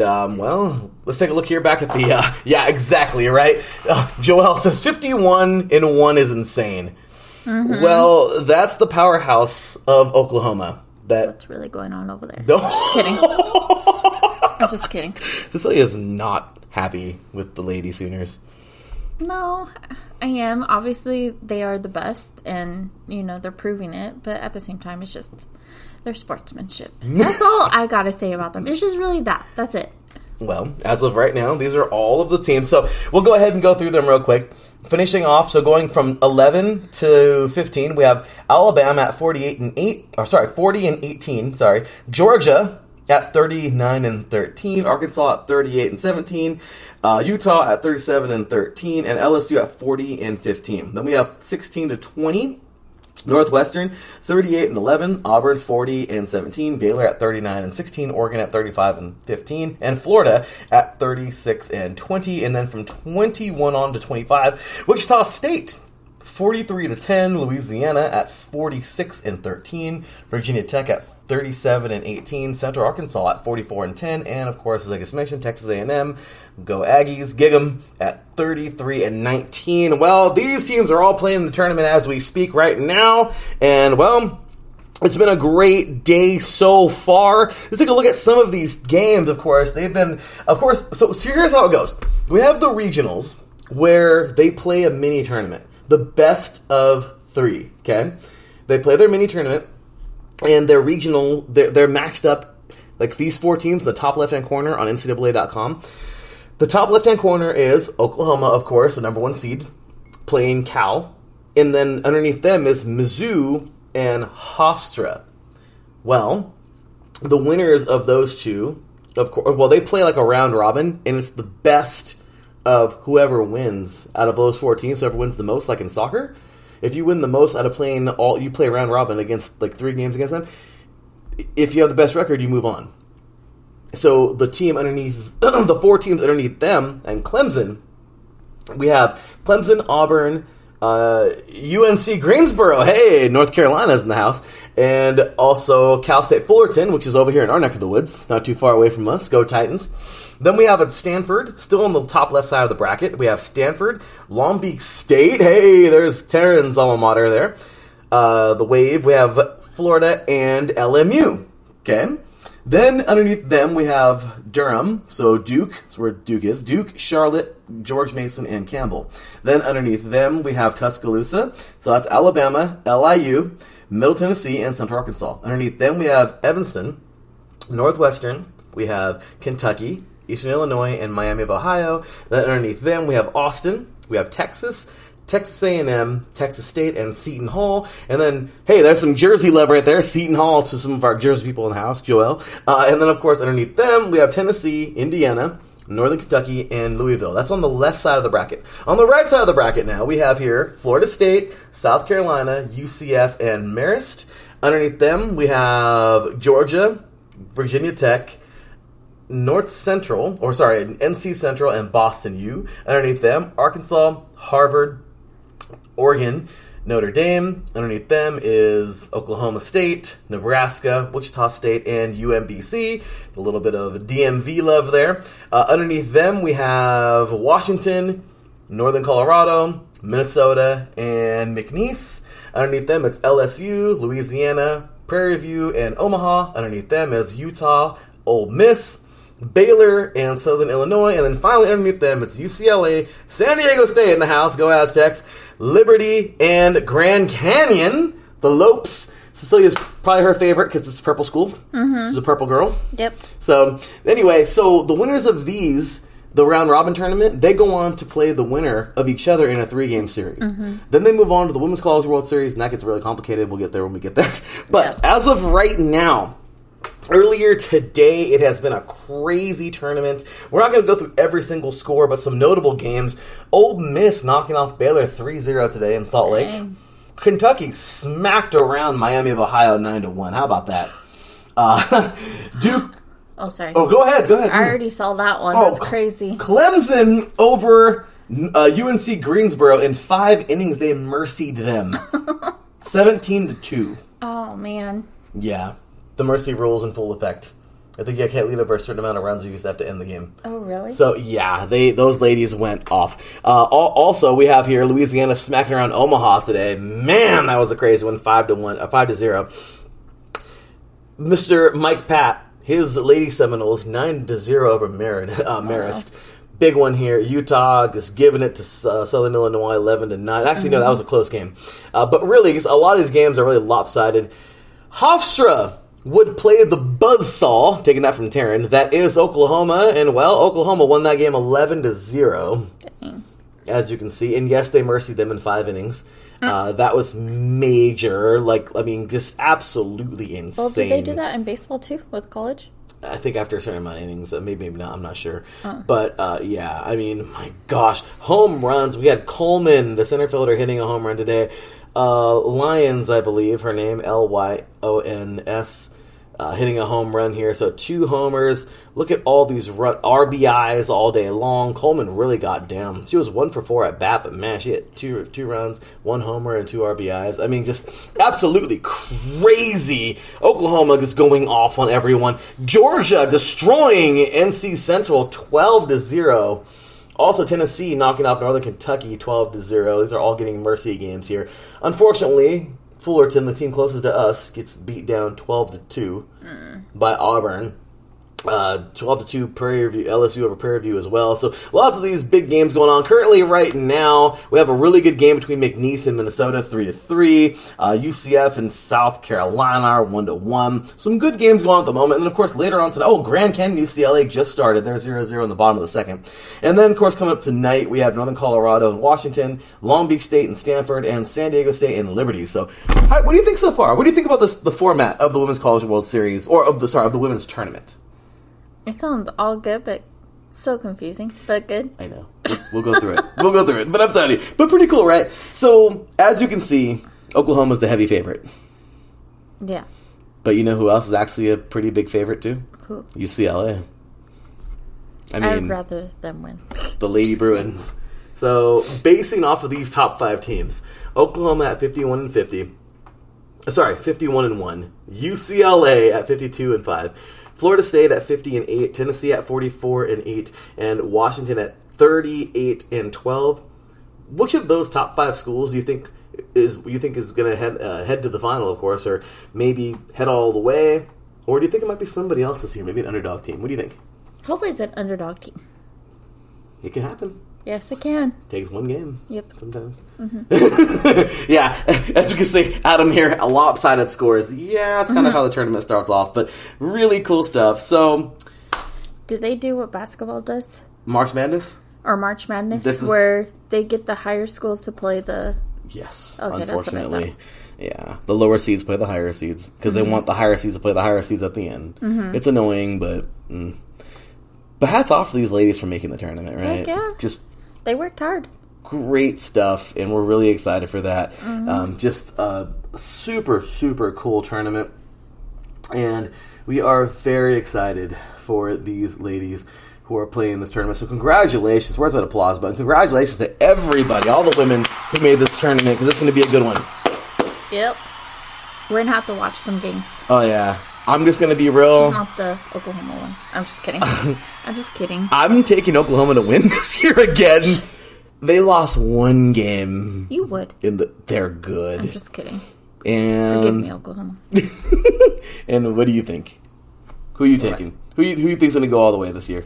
A: let's take a look here back at the, yeah, exactly, right? Joel says 51-1 is insane. Mm-hmm. Well, that's the powerhouse of Oklahoma.
B: What's really going on over there?
A: No.
B: Just kidding. I'm just kidding.
A: Cecilia is not happy with the Lady Sooners.
B: No, I am. Obviously, they are the best, and, they're proving it. But at the same time, it's just their sportsmanship. That's all I gotta say about them. It's just really that. That's it.
A: Well, as of right now, these are all of the teams. So we'll go ahead and go through them real quick. Finishing off, so going from 11 to 15, we have Alabama at 40-18. Georgia at 39-13. Arkansas at 38-17. Utah at 37-13. And LSU at 40-15. Then we have 16 to 20. Northwestern, 38-11, Auburn, 40-17, Baylor at 39-16, Oregon at 35-15, and Florida at 36-20, and then from 21 on to 25, Wichita State, 43-10, Louisiana at 46-13, Virginia Tech at 37-18, Central Arkansas at 44-10, and of course, as I just mentioned, Texas A&M, go Aggies, gig 'em at 33-19. Well, these teams are all playing in the tournament as we speak right now, and well, it's been a great day so far. Let's take a look at some of these games, of course. So here's how it goes. We have the regionals, where they play a mini tournament. the best of 3, okay? They play their mini tournament, and they're regional. They're matched up, like these 4 teams, in the top left-hand corner on NCAA.com. The top left-hand corner is Oklahoma, of course, the number 1 seed, playing Cal. And then underneath them is Mizzou and Hofstra. Well, the winners of those two, of course, well, they play like a round robin, and it's the best of whoever wins out of those 4 teams, whoever wins the most, like in soccer. If you win the most out of playing you play round robin against like 3 games against them. If you have the best record, you move on. So the team underneath, the 4 teams underneath them, and Clemson, we have Clemson, Auburn, UNC Greensboro, hey, North Carolina's in the house, and also Cal State Fullerton, which is over here in our neck of the woods, not too far away from us. Go Titans. Then we have at Stanford, still on the top left side of the bracket, we have Stanford, Long Beach State, hey, there's Taryn's alma mater there. The Wave, we have Florida and LMU, okay? Then underneath them we have Durham, so Duke, that's where Duke is, Duke, Charlotte, George Mason, and Campbell. Then underneath them we have Tuscaloosa, so that's Alabama, LIU, Middle Tennessee, and Central Arkansas. Underneath them we have Evanston, Northwestern, we have Kentucky, Eastern Illinois, and Miami of Ohio. Then underneath them we have Austin, we have Texas, Texas A&M, Texas State, and Seton Hall. And then, hey, there's some Jersey love right there. Seton Hall to some of our Jersey people in the house, Joel. And then, of course, underneath them, we have Tennessee, Indiana, Northern Kentucky, and Louisville. That's on the left side of the bracket. On the right side of the bracket now, we have here Florida State, South Carolina, UCF, and Marist. Underneath them, we have Georgia, Virginia Tech, NC Central, and Boston U. Underneath them, Arkansas, Harvard, Oregon, Notre Dame. Underneath them is Oklahoma State, Nebraska, Wichita State, and UMBC. A little bit of DMV love there. Underneath them, we have Washington, Northern Colorado, Minnesota, and McNeese. Underneath them, it's LSU, Louisiana, Prairie View, and Omaha. Underneath them is Utah, Ole Miss, Baylor, and Southern Illinois. And then finally underneath them, it's UCLA, San Diego State in the house, go Aztecs, Liberty, and Grand Canyon, the Lopes. Cecilia's probably her favorite because it's a purple school. Mm-hmm. She's a purple girl.
B: Yep.
A: So, anyway, so the winners of these, the round robin tournament, they go on to play the winner of each other in a 3-game series. Mm-hmm. Then they move on to the Women's College World Series, and that gets really complicated. We'll get there when we get there. But as of right now, earlier today, it has been a crazy tournament. We're not going to go through every single score, but some notable games. Ole Miss knocking off Baylor 3-0 today in Salt Lake. Dang. Kentucky smacked around Miami of Ohio 9-1. How about that? Duke.
B: Oh, sorry.
A: Oh, go ahead.
B: I already saw that one. That's crazy.
A: Clemson over UNC Greensboro in 5 innings. They mercied them. 17-2.
B: Oh, man.
A: Yeah. The mercy rule's in full effect. I think you can't lead over a certain amount of runs. You just have to end the game.
B: Oh, really?
A: So, yeah, those ladies went off. Also, we have here Louisiana smacking around Omaha today. Man, that was a crazy one. 5-0. Mr. Mike Pat, his Lady Seminoles, 9-0 over Marist. Wow. Big one here. Utah just giving it to Southern Illinois, 11-9. Actually, no, that was a close game. But really, a lot of these games are really lopsided. Hofstra would play the buzzsaw, taking that from Taryn. That is Oklahoma, and well, Oklahoma won that game 11-0, as you can see. And yes, they mercied them in 5 innings. That was major, just absolutely insane.
B: Well, did they do that in baseball too, with college?
A: I think after a certain amount of innings, maybe not, I'm not sure. But, yeah, I mean, my gosh. Home runs, we had Coleman, the center fielder, hitting a home run today. Lyons, I believe, her name, Lyons, hitting a home run here. So 2 homers. Look at all these RBIs all day long. Coleman really got down. She was 1 for 4 at bat, but man, she hit two runs, 1 homer, and 2 RBIs. I mean, just absolutely crazy. Oklahoma is going off on everyone. Georgia destroying NC Central 12-0. Also, Tennessee knocking off Northern Kentucky 12-0. These are all getting mercy games here. Unfortunately, Fullerton, the team closest to us, gets beat down 12-2 by Auburn. 12-2 Prairie View, LSU over Prairie View as well. So lots of these big games going on. Currently, right now, we have a really good game between McNeese and Minnesota, 3-3. UCF and South Carolina are 1-1. Some good games going on at the moment. And then, of course, later on tonight, Grand Canyon, UCLA just started. They're 0-0 in the bottom of the second. And then, of course, coming up tonight, we have Northern Colorado and Washington, Long Beach State and Stanford, and San Diego State and Liberty. So, what do you think so far? What do you think about the format of the Women's College World Series, or of the Women's Tournament?
B: It sounds all good, but so confusing, but good.
A: I know. We'll go through it. But I'm telling you. But pretty cool, right? So, as you can see, Oklahoma's the heavy favorite.
B: Yeah.
A: But you know who else is actually a pretty big favorite, too?
B: Who?
A: UCLA.
B: I'd rather them win.
A: The Lady Bruins. So, basing off of these top 5 teams, Oklahoma at 51-1. UCLA at 52-5. Florida State at 50-8, Tennessee at 44-8, and Washington at 38-12. Which of those top 5 schools do you think is going to head to the final, of course, or maybe head all the way? Or do you think it might be somebody else this year, maybe an underdog team? What do you think?
B: Hopefully it's an underdog team.
A: It can happen.
B: Yes, it can.
A: Takes one game.
B: Yep.
A: Sometimes. Mm-hmm. Yeah, as we can see, Adam here, a lopsided scores. Yeah, that's kind of how the tournament starts off, but really cool stuff. So,
B: do they do what basketball does?
A: March Madness?
B: Or March Madness, where they get the higher schools to play the...
A: Yes,
B: okay,
A: unfortunately. Yeah, the lower seeds play the higher seeds, because they want the higher seeds to play the higher seeds at the end. Mm-hmm. It's annoying, but... But hats off to these ladies for making the tournament, right?
B: Heck yeah. They worked hard.
A: Great stuff, and we're really excited for that. Mm-hmm. Just a super, super cool tournament. And we are very excited for these ladies who are playing this tournament. So congratulations. Where's that applause button? Congratulations to everybody, all the women who made this tournament, because it's going to be a good one.
B: Yep. We're going to have to watch some games.
A: Oh, yeah. I'm just going to be real.
B: It's not the Oklahoma one. I'm just kidding. I'm just kidding.
A: I'm taking Oklahoma to win this year again. They lost one game.
B: You would.
A: They're good.
B: I'm just kidding.
A: And
B: forgive me, Oklahoma.
A: And what do you think? Who are you taking? Who you think's going to go all the way this year?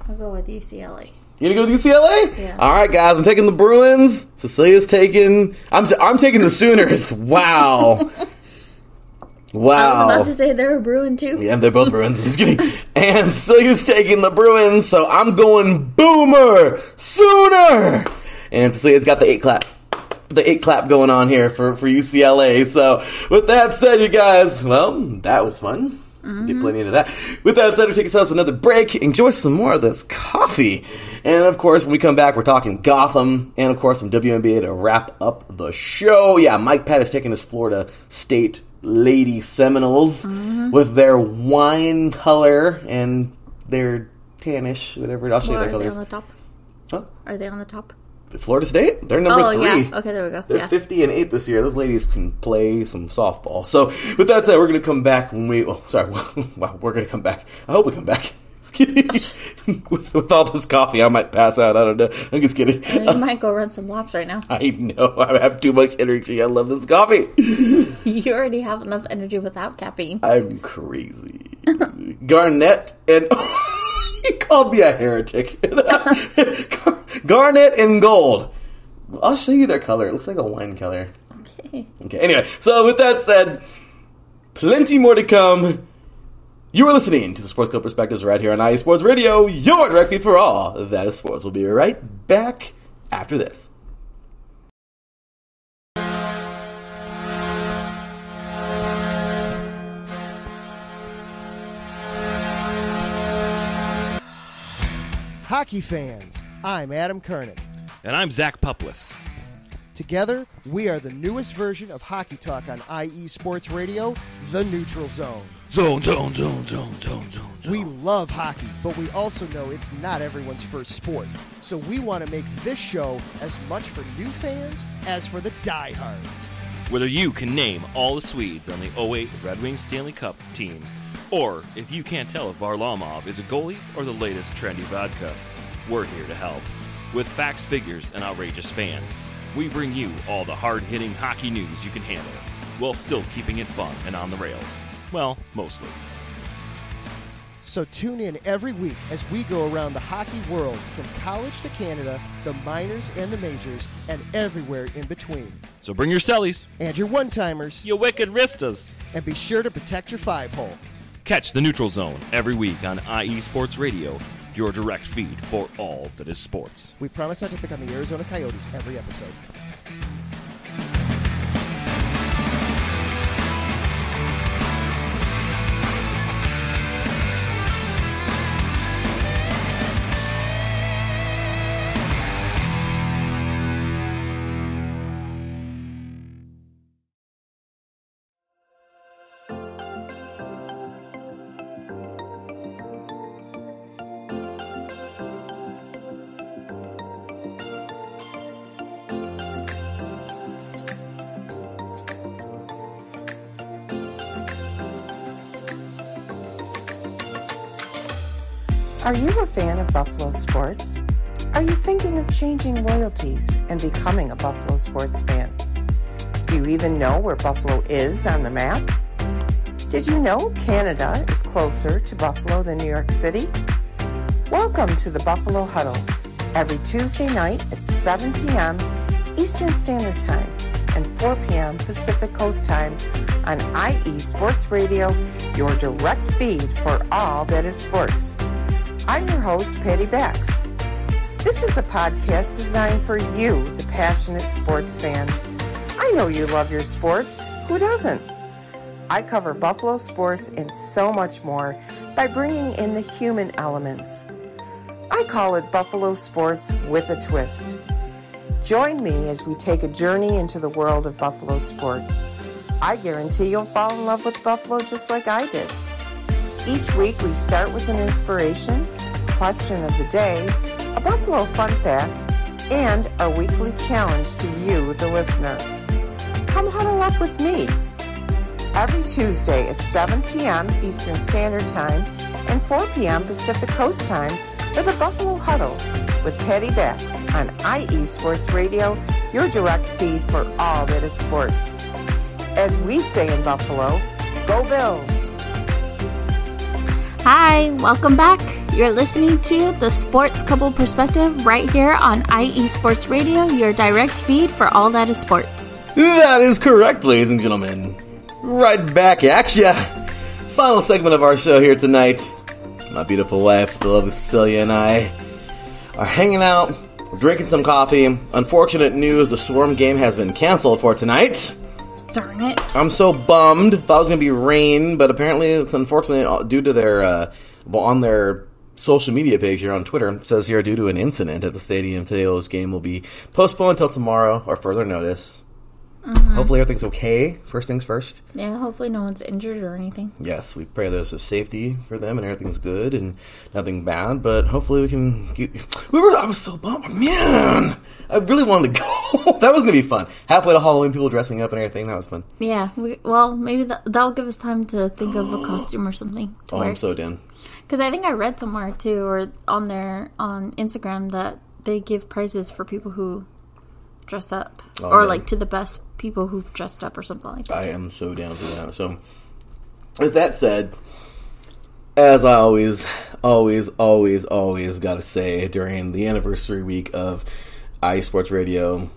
B: I'll go with UCLA.
A: You going to go with UCLA?
B: Yeah.
A: All right, guys. I'm taking the Bruins. Cecilia's taking... I'm taking the Sooners. Wow. Wow.
B: I was about to say they're a Bruin, too.
A: Yeah, they're both Bruins. I'm just kidding. And Cecilia's taking the Bruins, so I'm going Boomer Sooner. And Cecilia's got the 8 clap. The 8 clap going on here for UCLA. So, with that said, you guys, well, that was fun. Mm-hmm. Get plenty into that. With that said, we'll take ourselves another break. Enjoy some more of this coffee. And, of course, when we come back, we're talking Gotham. And, of course, some WNBA to wrap up the show. Yeah, Mike Pat is taking his Florida State Lady Seminoles with their wine color and their tannish, whatever. I'll show you their colors.
B: Are they on the top?
A: Huh?
B: Are they on the top?
A: Florida State? They're number 3.
B: Yeah. Okay, there we go.
A: They're 50-8 this year. Those ladies can play some softball. So, with that said, we're going to come back when we... Oh, sorry. Wow, we're going to come back. I hope we come back. Just kidding. with all this coffee, I might pass out. I don't know. I'm just kidding.
B: You might go run some laps right now.
A: I know. I have too much energy. I love this coffee.
B: You already have enough energy without caffeine.
A: I'm crazy. Garnett and... You called me a heretic. Garnet and gold. I'll show you their color. It looks like a wine color.
B: Okay.
A: Anyway, so with that said, plenty more to come. You are listening to the Sports Club Perspectives right here on IE Sports Radio, your direct feed for all that is sports. We'll be right back after this.
C: Hockey fans, I'm Adam Kernick.
E: And I'm Zach Puplis.
C: Together, we are the newest version of Hockey Talk on IE Sports Radio, The Neutral Zone.
E: Zone.
C: We love hockey, but we also know it's not everyone's first sport. So we want to make this show as much for new fans as for the diehards.
E: Whether you can name all the Swedes on the 08 Red Wings Stanley Cup team, or if you can't tell if Varlamov is a goalie or the latest trendy vodka, we're here to help. With facts, figures, and outrageous fans, we bring you all the hard-hitting hockey news you can handle, while still keeping it fun and on the rails. Well, mostly.
C: So tune in every week as we go around the hockey world, from college to Canada, the minors and the majors, and everywhere in between.
E: So bring your cellies.
C: And your one-timers.
E: You wicked wristas.
C: And be sure to protect your 5-hole.
E: Catch the Neutral Zone every week on IE Sports Radio, your direct feed for all that is sports.
C: We promise not to pick on the Arizona Coyotes every episode.
F: Are you a fan of Buffalo sports? Are you thinking of changing loyalties and becoming a Buffalo sports fan? Do you even know where Buffalo is on the map? Did you know Canada is closer to Buffalo than New York City? Welcome to the Buffalo Huddle, every Tuesday night at 7 p.m. Eastern Standard Time and 4 p.m. Pacific Coast Time on IE Sports Radio, your direct feed for all that is sports. I'm your host, Patty Bax. This is a podcast designed for you, the passionate sports fan. I know you love your sports. Who doesn't? I cover Buffalo sports and so much more by bringing in the human elements. I call it Buffalo Sports with a Twist. Join me as we take a journey into the world of Buffalo sports. I guarantee you'll fall in love with Buffalo just like I did. Each week we start with an inspiration, question of the day, a Buffalo fun fact, and our weekly challenge to you, the listener. Come huddle up with me every Tuesday at 7 p.m. Eastern Standard Time and 4 p.m. Pacific Coast Time for the Buffalo Huddle with Patty Bax on IE Sports Radio, your direct feed for all that is sports. As we say in Buffalo, go Bills!
B: Hi, welcome back. You're listening to the Sports Couple Perspective right here on IE Sports Radio, your direct feed for all that is sports.
A: That is correct, ladies and gentlemen. Right back at ya. Final segment of our show here tonight. My beautiful wife, the lovely Cecilia, and I are hanging out, we're drinking some coffee. Unfortunate news, the Swarm game has been canceled for tonight.
B: Darn it.
A: I'm so bummed. Thought it was going to be rain, but apparently it's unfortunately due to their, on their social media page here on Twitter, it says here due to an incident at the stadium, today's game will be postponed until tomorrow or further notice. Mm-hmm. Hopefully everything's okay. First things first.
B: Yeah, hopefully no one's injured or anything.
A: Yes, we pray there's a safety for them and everything's good and nothing bad, but hopefully we can get... I was so bummed. Man, I really wanted to go. That was going to be fun. Halfway to Halloween, people dressing up and everything. That was fun.
B: Yeah, well, maybe that'll give us time to think of a costume or something to wear.
A: I'm so down.
B: Because I think I read somewhere, too, or on Instagram, that they give prizes for people who dress up. Or, like, to the best people who've dressed up or something like that.
A: I am so down for that. So, with that said, as I always got to say during the anniversary week of IE Sports Radio,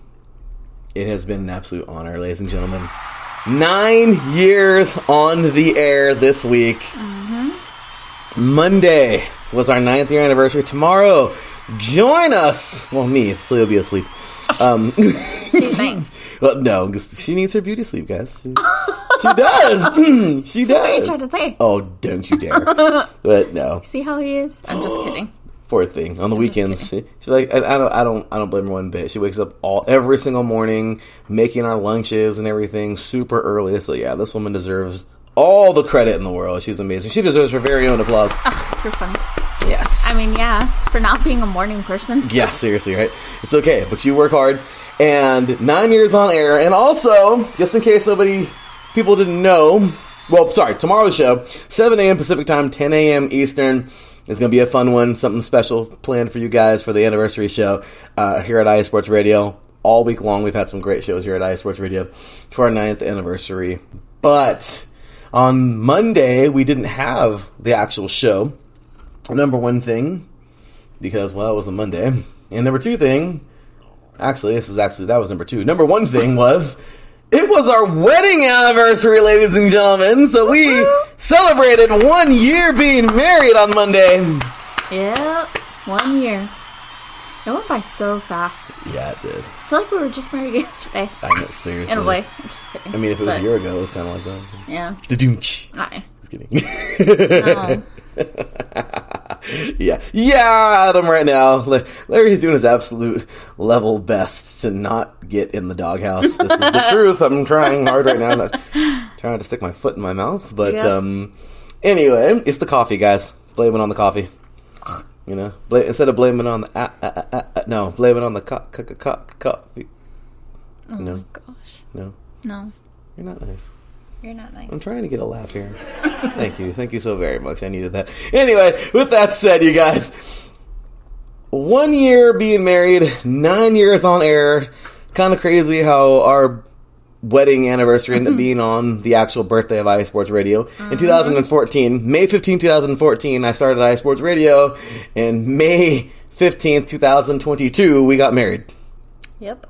A: it has been an absolute honor, ladies and gentlemen. 9 years on the air this week. Mm-hmm. Monday was our 9th year anniversary. Tomorrow, join us. Well, me, Celia will be asleep.
B: Gee, thanks.
A: Well, no, she needs her beauty sleep, guys. She does. She does.
B: What are you trying to say?
A: Oh, don't you dare. But no.
B: See how he is? I'm just kidding.
A: Poor thing. On the weekends, she's like, I don't blame her one bit. She wakes up every single morning, making our lunches and everything super early. So yeah, this woman deserves all the credit in the world. She's amazing. She deserves her very own applause.
B: Oh, you're funny.
A: Yes.
B: I mean, yeah, for not being a morning person.
A: Yeah, seriously, right? It's okay, but you work hard. And 9 years on air. And also, just in case people didn't know, well, sorry, tomorrow's show, 7 a.m. Pacific time, 10 a.m. Eastern. It's going to be a fun one, something special planned for you guys for the anniversary show here at IE Sports Radio. All week long, we've had some great shows here at IE Sports Radio for our 9th anniversary. But on Monday, we didn't have the actual show. Number one thing, because, well, it was a Monday. And number two thing, that was number two. Number one thing was, it was our wedding anniversary, ladies and gentlemen. So we celebrated 1 year being married on Monday.
B: Yep, 1 year. It went by so fast.
A: Yeah, it did.
B: I feel like we were just married yesterday.
A: I know, seriously.
B: In a way. I'm just kidding.
A: I mean, if it was a year ago, it was kind of like that.
B: Yeah.
A: Just kidding.
B: No.
A: Yeah, Adam right now. Larry's doing his absolute level best to not get in the doghouse. This is the truth. I'm trying hard right now. I'm not trying to stick my foot in my mouth. But anyway, it's the coffee, guys. Blame it on the coffee. You know, instead of blaming it on the no, blame it on the coffee.
B: Oh my gosh.
A: No. You're not nice.
B: You're not nice.
A: I'm trying to get a laugh here. Thank you so very much. I needed that. Anyway, with that said, you guys, 1 year being married, 9 years on air. Kind of crazy how our wedding anniversary ended up being on the actual birthday of iSports Radio. In 2014, May 15, 2014, I started iSports Radio, and May 15th, 2022, we got married.
B: Yep.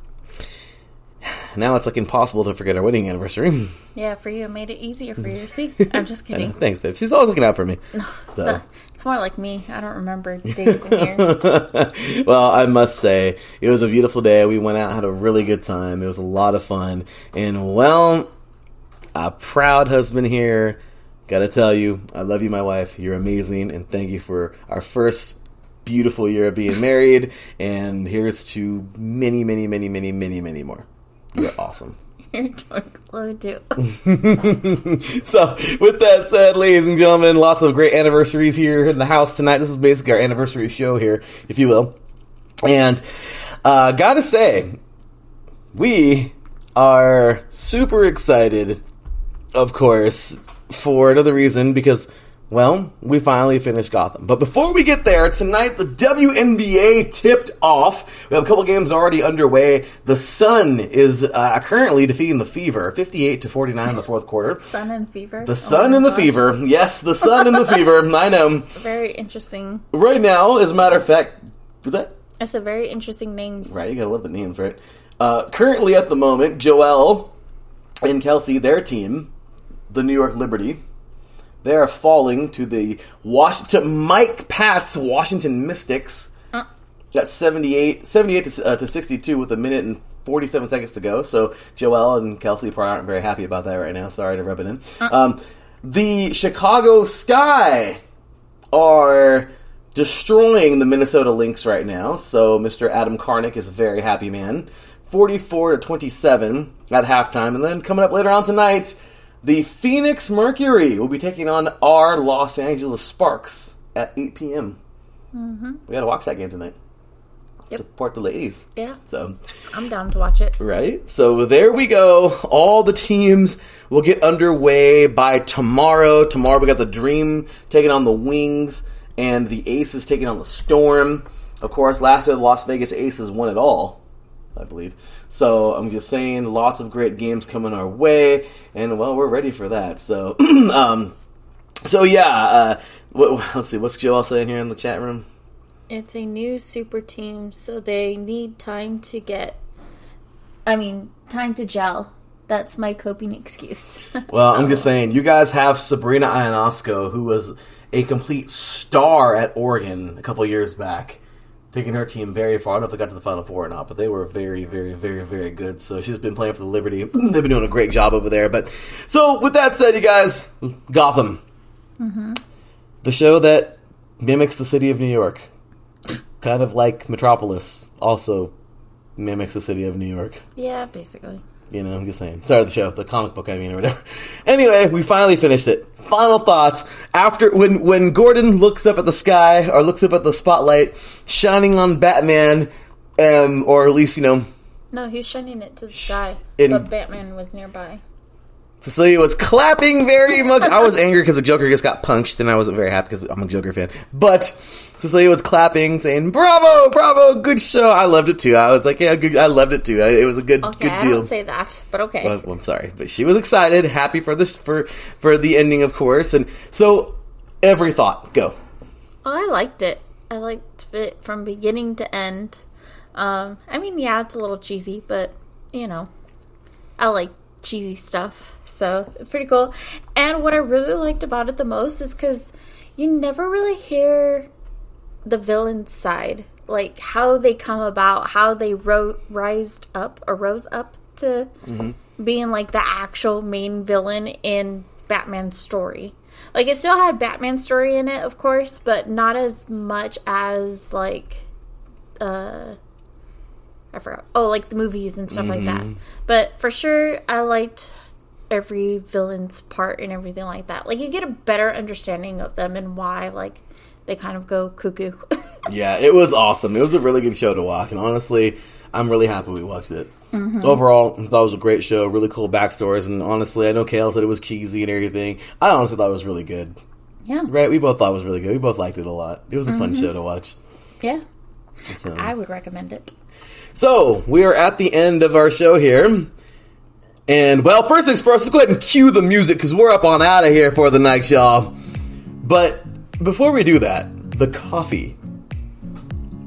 A: Now it's like impossible to forget our wedding anniversary.
B: Yeah, for you, it made it easier for you. See? I'm just kidding.
A: Thanks, babe. She's always looking out for me.
B: No,
A: so.
B: It's more like me. I don't remember days and years.
A: Well, I must say, it was a beautiful day. We went out, had a really good time. It was a lot of fun. And, well, a proud husband here. Gotta tell you, I love you, my wife. You're amazing. And thank you for our first beautiful year of being married. And here's to many, many, many, many, many, many more. You're awesome.
B: You're low too.
A: So, with that said, ladies and gentlemen, lots of great anniversaries here in the house tonight. This is basically our anniversary show here, if you will. And, gotta say, we are super excited, of course, for another reason, because, well, we finally finished Gotham. But before we get there, tonight the WNBA tipped off. We have a couple games already underway. The Sun is currently defeating the Fever, 58-49 in the fourth quarter.
B: Sun and Fever?
A: The Sun and the Fever. Yes, the Sun and the Fever. I know.
B: Very interesting.
A: Right now, as a matter of fact, what's that?
B: That's a very interesting names.
A: Right, you gotta love the names, right? Currently at the moment, Joelle and Kelsey, their team, the New York Liberty, they are falling to the Mike Pat's Washington Mystics. That's 78 to 62 with a minute and 47 seconds to go. So Joelle and Kelsey probably aren't very happy about that right now. Sorry to rub it in. The Chicago Sky are destroying the Minnesota Lynx right now. So Mr. Adam Karnick is a very happy man. 44-27 at halftime. And then coming up later on tonight, the Phoenix Mercury will be taking on our Los Angeles Sparks at 8 p.m. Mm-hmm. We got to watch that game tonight. Yep. Support the ladies.
B: Yeah.
A: So
B: I'm down to watch it.
A: Right. So there we go. All the teams will get underway by tomorrow. Tomorrow we got the Dream taking on the Wings and the Aces taking on the Storm. Of course, last year the Las Vegas Aces won it all, I believe. So I'm just saying, lots of great games coming our way, and well, we're ready for that. So, let's see, what's Joelle saying here in the chat room?
B: It's a new super team, so they need time to gel. That's my coping excuse.
A: Well, I'm just saying, you guys have Sabrina Ionesco, who was a complete star at Oregon a couple years back, taking her team very far. I don't know if they got to the Final Four or not, but they were very, very, very, very good. So she's been playing for the Liberty. They've been doing a great job over there. But so with that said, you guys, Gotham, the show that mimics the city of New York, kind of like Metropolis, also mimics the city of New York.
B: Yeah, basically.
A: You know, I'm just saying. Sorry, the show, the comic book, I mean, or whatever. Anyway, we finally finished it. Final thoughts. After, when Gordon looks up at the sky, or looks up at the spotlight, shining on Batman, or at least,
B: No, he was shining it to the sky, but Batman was nearby.
A: Cecilia was clapping very much. I was angry because the Joker just got punched, and I wasn't very happy because I'm a Joker fan. But Cecilia was clapping, saying, "Bravo, bravo, good show." I loved it too. I was like, "Yeah, good." I loved it too. It was a good deal.
B: I don't say that, but okay.
A: Well, I'm sorry, but she was excited, happy for this for the ending, of course. And so, every thought, go.
B: Oh, I liked it. I liked it from beginning to end. I mean, yeah, it's a little cheesy, but I like cheesy stuff. So it's pretty cool. And what I really liked about it the most is because you never really hear the villain's side, like how they come about, how they rose up to being like the actual main villain in Batman's story. Like, it still had Batman's story in it, of course, but not as much as like I forgot. Oh, like the movies and stuff like that. But for sure, I liked every villain's part and everything like that. Like, you get a better understanding of them and why, like, they kind of go cuckoo.
A: Yeah, it was awesome. It was a really good show to watch, and honestly, I'm really happy we watched it. Overall, I thought it was a great show, really cool backstories, and honestly, I know Kale said it was cheesy and everything. I honestly thought it was really good.
B: Yeah.
A: Right? We both thought it was really good. We both liked it a lot. It was a fun show to watch.
B: Yeah.
A: So.
B: I would recommend it.
A: So, we are at the end of our show here. And, well, first things first, let's go ahead and cue the music, because we're up on out of here for the night, y'all. But before we do that, the coffee.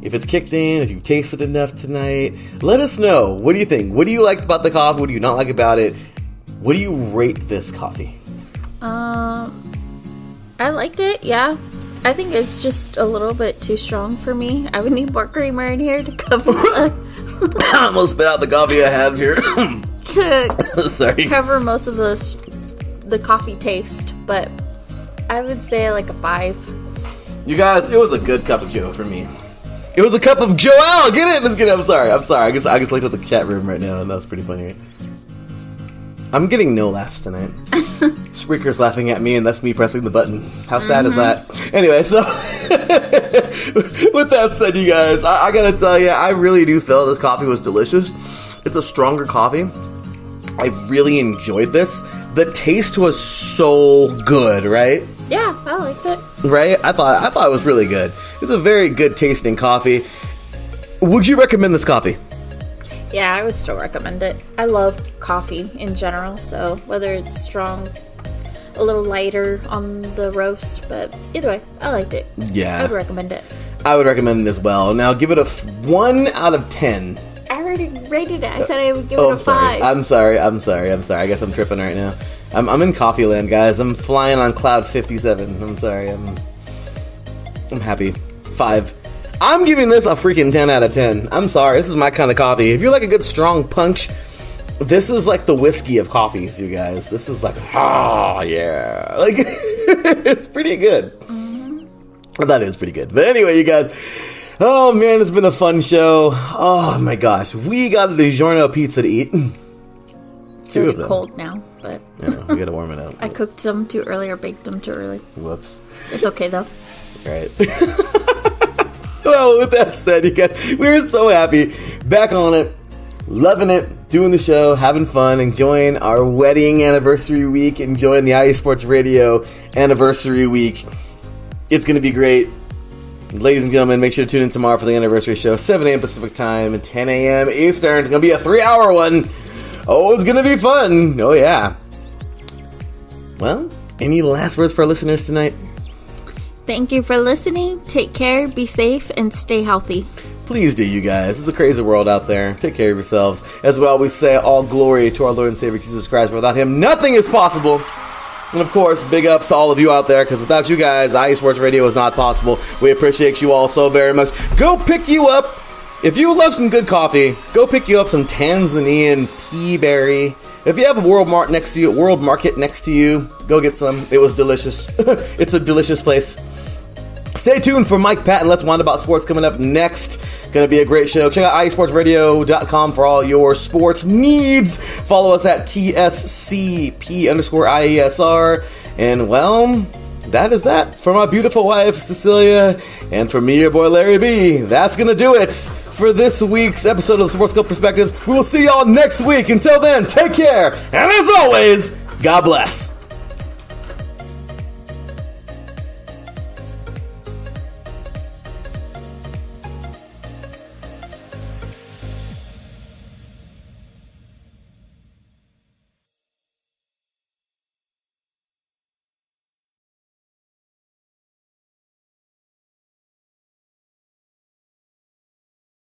A: If it's kicked in, if you've tasted enough tonight, let us know. What do you think? What do you like about the coffee? What do you not like about it? What do you rate this coffee?
B: I liked it, yeah. I think it's just a little bit too strong for me. I would need more creamer in here to cover
A: I almost spit out the coffee I have here. Sorry.
B: Cover most of the coffee taste, but I would say like a 5.
A: You guys, it was a good cup of Joe for me. It was a cup of Joel. Get it? Let's get it. I'm sorry. I just looked at the chat room right now, and that was pretty funny. Right? I'm getting no laughs tonight. Spreaker's laughing at me, and that's me pressing the button. How sad is that? Anyway, so with that said, you guys, I gotta tell you, I really do feel this coffee was delicious. It's a stronger coffee. I really enjoyed this. The taste was so good, right?
B: Yeah, I liked it.
A: Right? I thought it was really good. It's a very good tasting coffee. Would you recommend this coffee?
B: Yeah, I would still recommend it. I love coffee in general, so whether it's strong, a little lighter on the roast, but either way, I liked it.
A: Yeah.
B: I would recommend it.
A: I would recommend it as well. Now, give it a 1 out of 10.
B: I already rated it. I said I would give it a 5.
A: I'm sorry. I guess I'm tripping right now. I'm in coffee land, guys. I'm flying on cloud 57. I'm sorry. I'm happy. 5. I'm giving this a freaking 10 out of 10. I'm sorry. This is my kind of coffee. If you like a good strong punch, this is like the whiskey of coffees, you guys. This is like, oh, yeah. Like, it's pretty good. Well, that is pretty good. But anyway, you guys, oh, man, it's been a fun show. Oh, my gosh. We got a DiGiorno pizza to eat.
B: It's very cold now, but
A: yeah, we gotta warm it up.
B: I cooked them too early or baked them too early.
A: Whoops.
B: It's okay, though.
A: Right. Well, with that said, you guys, we're so happy. Back on it. Loving it. Doing the show. Having fun. Enjoying our wedding anniversary week. Enjoying the IE Sports Radio anniversary week. It's going to be great. Ladies and gentlemen, make sure to tune in tomorrow for the anniversary show. 7 a.m. Pacific time and 10 a.m. Eastern. It's going to be a 3-hour one. Oh, it's going to be fun. Oh, yeah. Well, any last words for our listeners tonight?
B: Thank you for listening. Take care, be safe, and stay healthy.
A: Please do, you guys. It's a crazy world out there. Take care of yourselves. As we always say, all glory to our Lord and Savior Jesus Christ. Without Him, nothing is possible. And of course, big ups to all of you out there, because without you guys, IE Sports Radio is not possible. We appreciate you all so very much. Go pick you up. If you love some good coffee, go pick you up some Tanzanian Peaberry. If you have a World Market next to you, go get some. It was delicious. It's a delicious place. Stay tuned for Mike, Pat, and Let's Wind About Sports coming up next. Going to be a great show. Check out IESportsRadio.com for all your sports needs. Follow us at TSCP_IESR. And, well, that is that. For my beautiful wife, Cecilia, and for me, your boy, Larry B. That's going to do it for this week's episode of Sports Scope Perspectives. We will see y'all next week. Until then, take care. And as always, God bless.